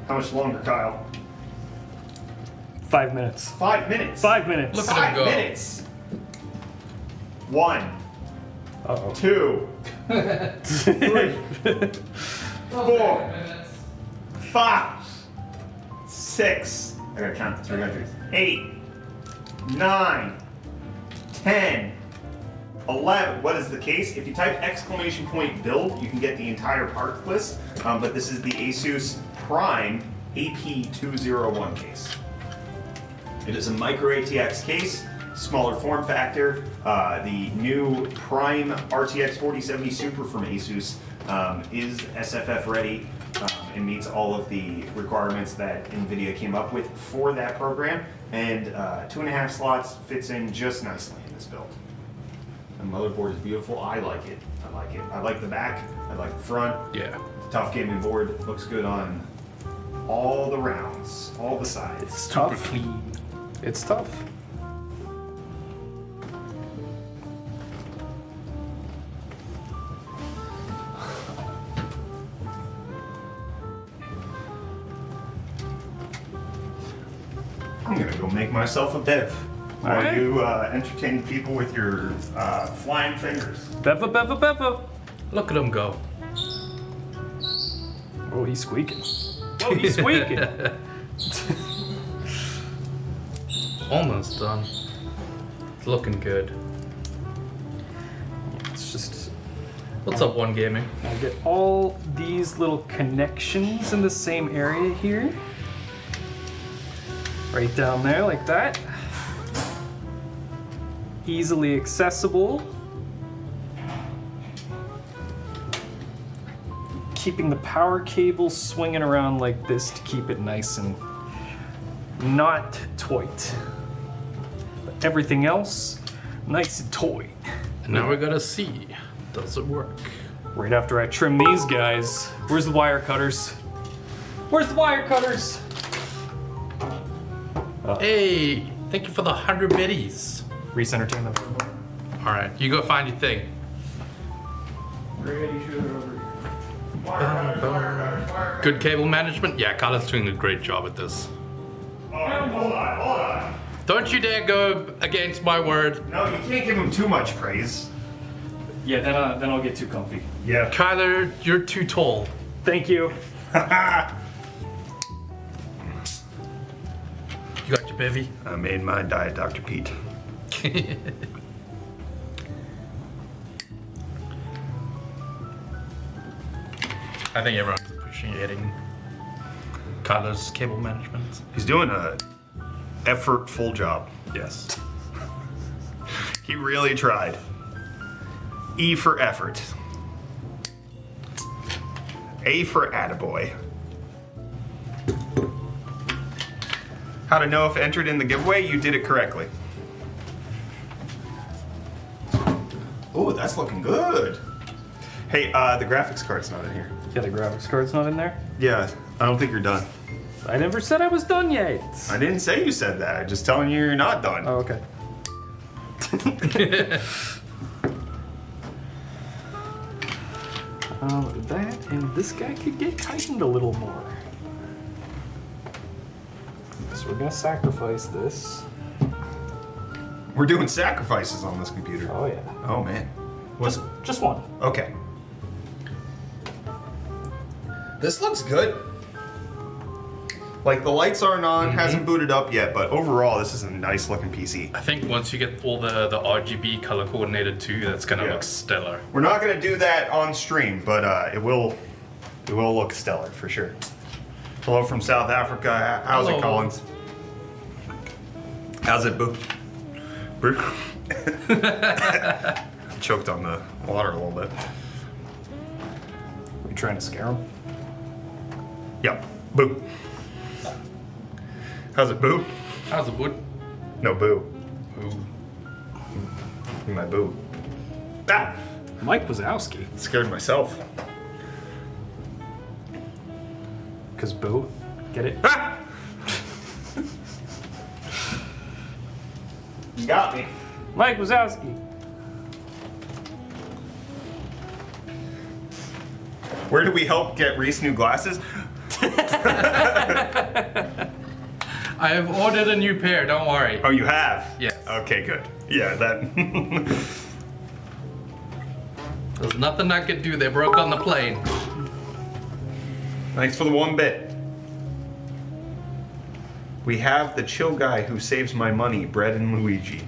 How much longer, Kyle? 5 minutes. 5 minutes. 5 minutes. Look at him go. 5 minutes. 1, Uh-oh. 2, 3, 4, 5, 6. I gotta count to 300. 8, 9, 10, 11. What is the case? If you type !build, you can get the entire parts list. But this is the ASUS Prime AP201 case. It is a micro ATX case, smaller form factor. The new Prime RTX 4070 Super from ASUS is SFF ready and meets all of the requirements that NVIDIA came up with for that program. And 2.5 slots fits in just nicely in this build. The motherboard is beautiful. I like it. I like it. I like the back. I like the front. Yeah. Tough gaming board. Looks good on all the rounds, all the sides. It's tough. Clean. It's tough. I'm gonna go make myself a bev. While Alright. you entertain the people with your flying fingers. Beva, beva, beva. Look at him go. Oh, he's squeaking. Oh, he's squeaking. Almost done. It's looking good. It's just, What's up, One Gaming? I get all these little connections in the same area here. Right down there, like that. Easily accessible. Keeping the power cable swinging around like this to keep it nice and not tight. But everything else, nice and tight. And now we gotta see, does it work? Right after I trim these guys, where's the wire cutters? Where's the wire cutters? Hey, thank you for the 100 biddies. Reese Entertainment. All right, you go find your thing. Good cable management? Yeah, Carla's doing a great job at this. Alright, hold on. Don't you dare go against my word. No, you can't give him too much praise. Yeah, then I'll get too comfy. Yeah. Kyler, you're too tall. Thank you. You got your bevy? I made my diet, Dr. Pete. I think everyone's appreciating Kyler's cable management. He's doing a effortful job. Yes. He really tried. E for effort. A for attaboy. How to know if entered in the giveaway? You did it correctly. Oh, that's looking good. Hey, the graphics card's not in here. Yeah, the graphics card's not in there. Yeah, I don't think you're done. I never said I was done yet. I didn't say you said that. I'm just telling you you're not done. Oh, okay. That and this guy could get tightened a little more. So we're gonna sacrifice this. We're doing sacrifices on this computer. Oh yeah. Oh man. What's Just one. okay? This looks good. Like the lights aren't on, hasn't booted up yet, but overall this is a nice looking PC. I think once you get all the RGB color coordinated too, that's gonna Yeah. look stellar. We're not gonna do that on stream, but it will look stellar for sure. Hello from South Africa. How's Hello. it, Collins? How's it, Boo? Boo? Choked on the water a little bit. You trying to scare him? Yep. Boo. How's it, Boo? How's it, bud? No, Boo. Ooh. My Boo. Ah! Mike Wazowski. Scared myself. Cause boo. Get it? Ah! You got me. Mike Wazowski. Where do we help get Reese new glasses? I have ordered a new pair, don't worry. Oh, you have? Yes. Okay, good. Yeah, that. There's nothing I could do, they broke on the plane. Thanks for the 1 bit. We have the chill guy who saves my money, Bread and Luigi.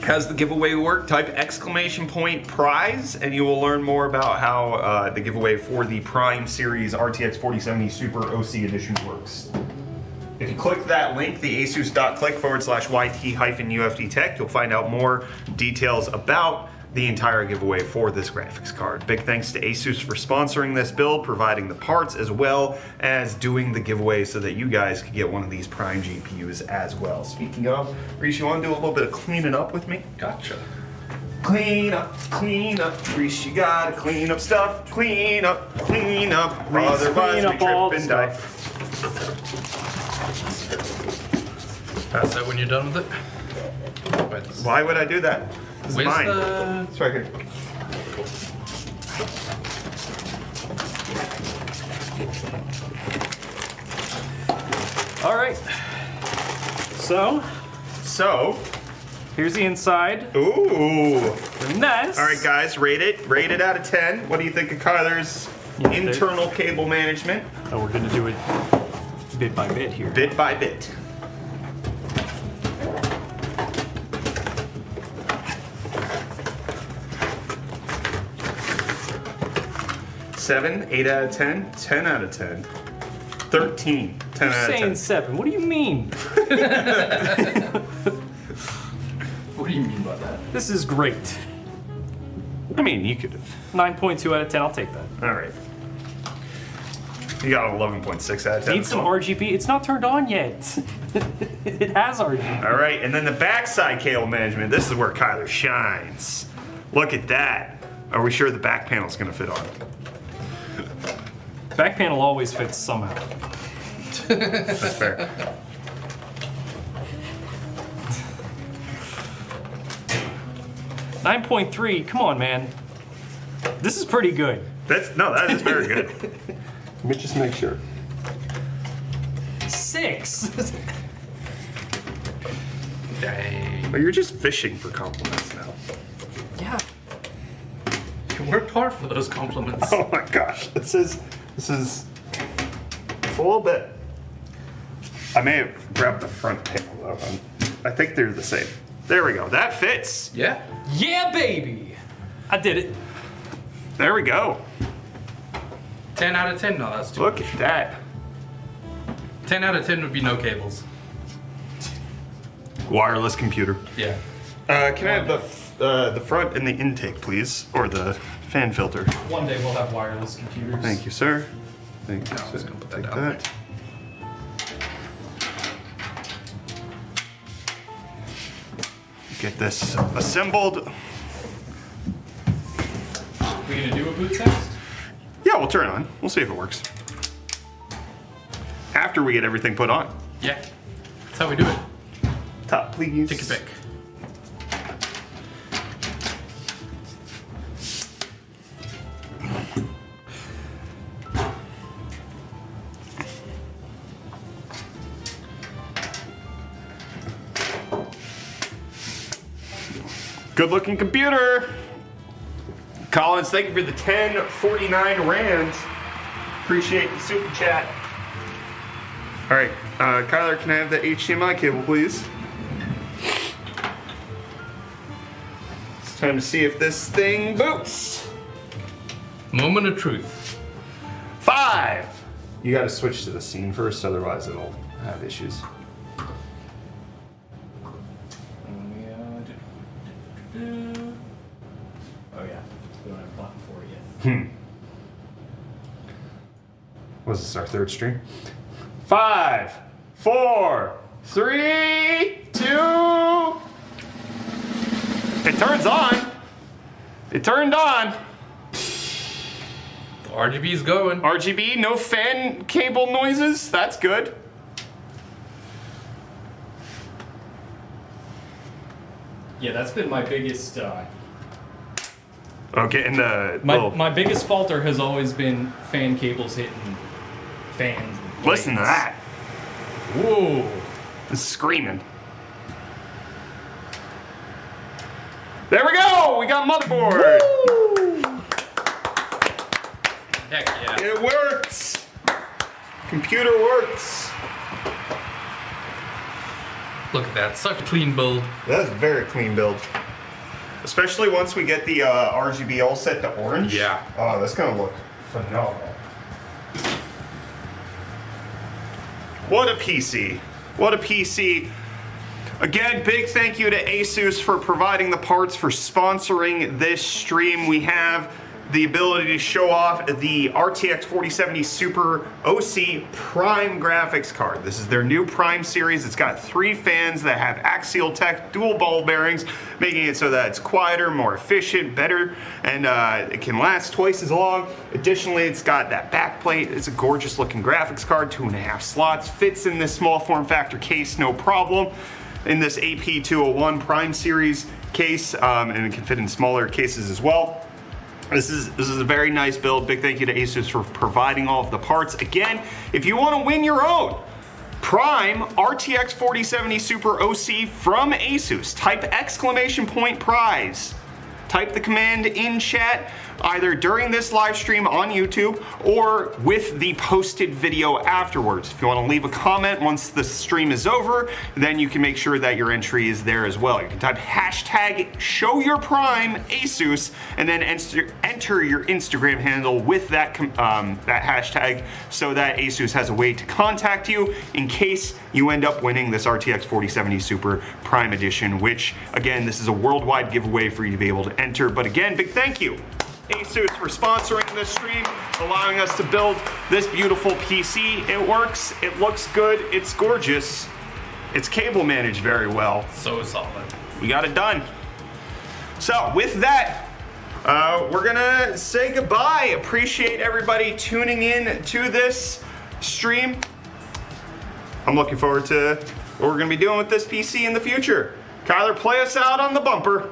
How's the giveaway work? Type !prize and you will learn more about how the giveaway for the Prime Series RTX 4070 Super OC Edition works. If you click that link, the asus.click/YT-UFD Tech, you'll find out more details about the entire giveaway for this graphics card. Big thanks to ASUS for sponsoring this build, providing the parts, as well as doing the giveaway so that you guys could get one of these Prime GPUs as well. Speaking of, Reese, you want to do a little bit of cleaning up with me? Gotcha. Clean up, Reese, you gotta clean up stuff. Clean up, Reese, otherwise clean we up all trip the and die. Pass that when you're done with it. Wait, Why would I do that? This is where's mine. the... It's right here. All right. So, here's the inside. Ooh. Nice. All right, guys, rate it. Rate it out of 10. What do you think of Kyler's internal cable management? Oh, we're gonna do it bit by bit here. Bit by bit. Seven, 8 out of 10, 10 out of 10, 13, 10 out of 10. Saying 7. What do you mean? What do you mean by that? This is great. I mean, you could have. 9.2 out of 10. I'll take that. All right. You got 11.6 out of 10. Need some RGB. It's not turned on yet. It has RGB. All right, and then the backside cable management. This is where Kyler shines. Look at that. Are we sure the back panel's gonna fit on? Back panel always fits somehow. That's fair. $9.3. Come on, man. This is pretty good. That is very good. Let me just make sure. 6. Dang. Well, you're just fishing for compliments now. Yeah. You worked hard for those compliments. Oh my gosh, this is it's a little bit. I may have grabbed the front panel though. I think they're the same. There we go. That fits. Yeah? Yeah, baby. I did it. There we go. 10 out of 10? No, that's too Look at that. 10 out of 10 would be no cables. Wireless computer. Yeah. Can I have the front and the intake, please, or the fan filter? One day we'll have wireless computers. Thank you, sir. Thank you. I was sir. gonna put that Take down that. Get this assembled. We gonna do a boot test? Yeah, we'll turn it on. We'll see if it works. After we get everything put on. Yeah. That's how we do it. Top, please. Take your pick. Good looking computer. Collins, thank you for the 1049 rands. Appreciate the super chat. All right, Kyler, can I have the HDMI cable, please? It's time to see if this thing boots. Moment of truth. 5. You got to switch to the scene first, otherwise it'll have issues. Oh yeah, we don't have a button for it yet. Was this our third stream? 5, 4, 3, 2. It turns on. It turned on. The RGB's going. RGB, no fan cable noises. That's good. Yeah, that's been my biggest. Okay, and the little, My biggest falter has always been fan cables hitting fans. and listen to blades. that. Whoa. It's screaming. There we go. We got motherboard. Heck yeah. It works. Computer works. Look at that. Such a clean build. That's a very clean build. Especially once we get the RGB all set to orange. Yeah. Oh, that's gonna look phenomenal. What a PC. What a PC. Again, big thank you to ASUS for providing the parts, for sponsoring this stream. We have the ability to show off the RTX 4070 Super OC Prime graphics card. This is their new Prime series. It's got 3 fans that have axial tech, dual ball bearings, making it so that it's quieter, more efficient, better, and it can last twice as long. Additionally, it's got that back plate. It's a gorgeous looking graphics card, 2.5 slots, fits in this small form factor case, no problem. In this AP201 Prime series case, and it can fit in smaller cases as well. This is a very nice build. Big thank you to ASUS for providing all of the parts. Again, if you want to win your own Prime RTX 4070 Super OC from ASUS. Type exclamation point prize. Type the command in chat either during this live stream on YouTube or with the posted video afterwards. If you want to leave a comment once the stream is over, then you can make sure that your entry is there as well. You can type hashtag show your prime ASUS and then enter your Instagram handle with that hashtag so that ASUS has a way to contact you in case you end up winning this RTX 4070 Super Prime Edition, which again, this is a worldwide giveaway for you to be able to enter. But again, big thank you ASUS for sponsoring this stream, allowing us to build this beautiful PC. It works, it looks good, it's gorgeous. It's cable managed very well. So solid. We got it done. So with that, we're gonna say goodbye. Appreciate everybody tuning in to this stream. I'm looking forward to what we're gonna be doing with this PC in the future. Kyler, play us out on the bumper.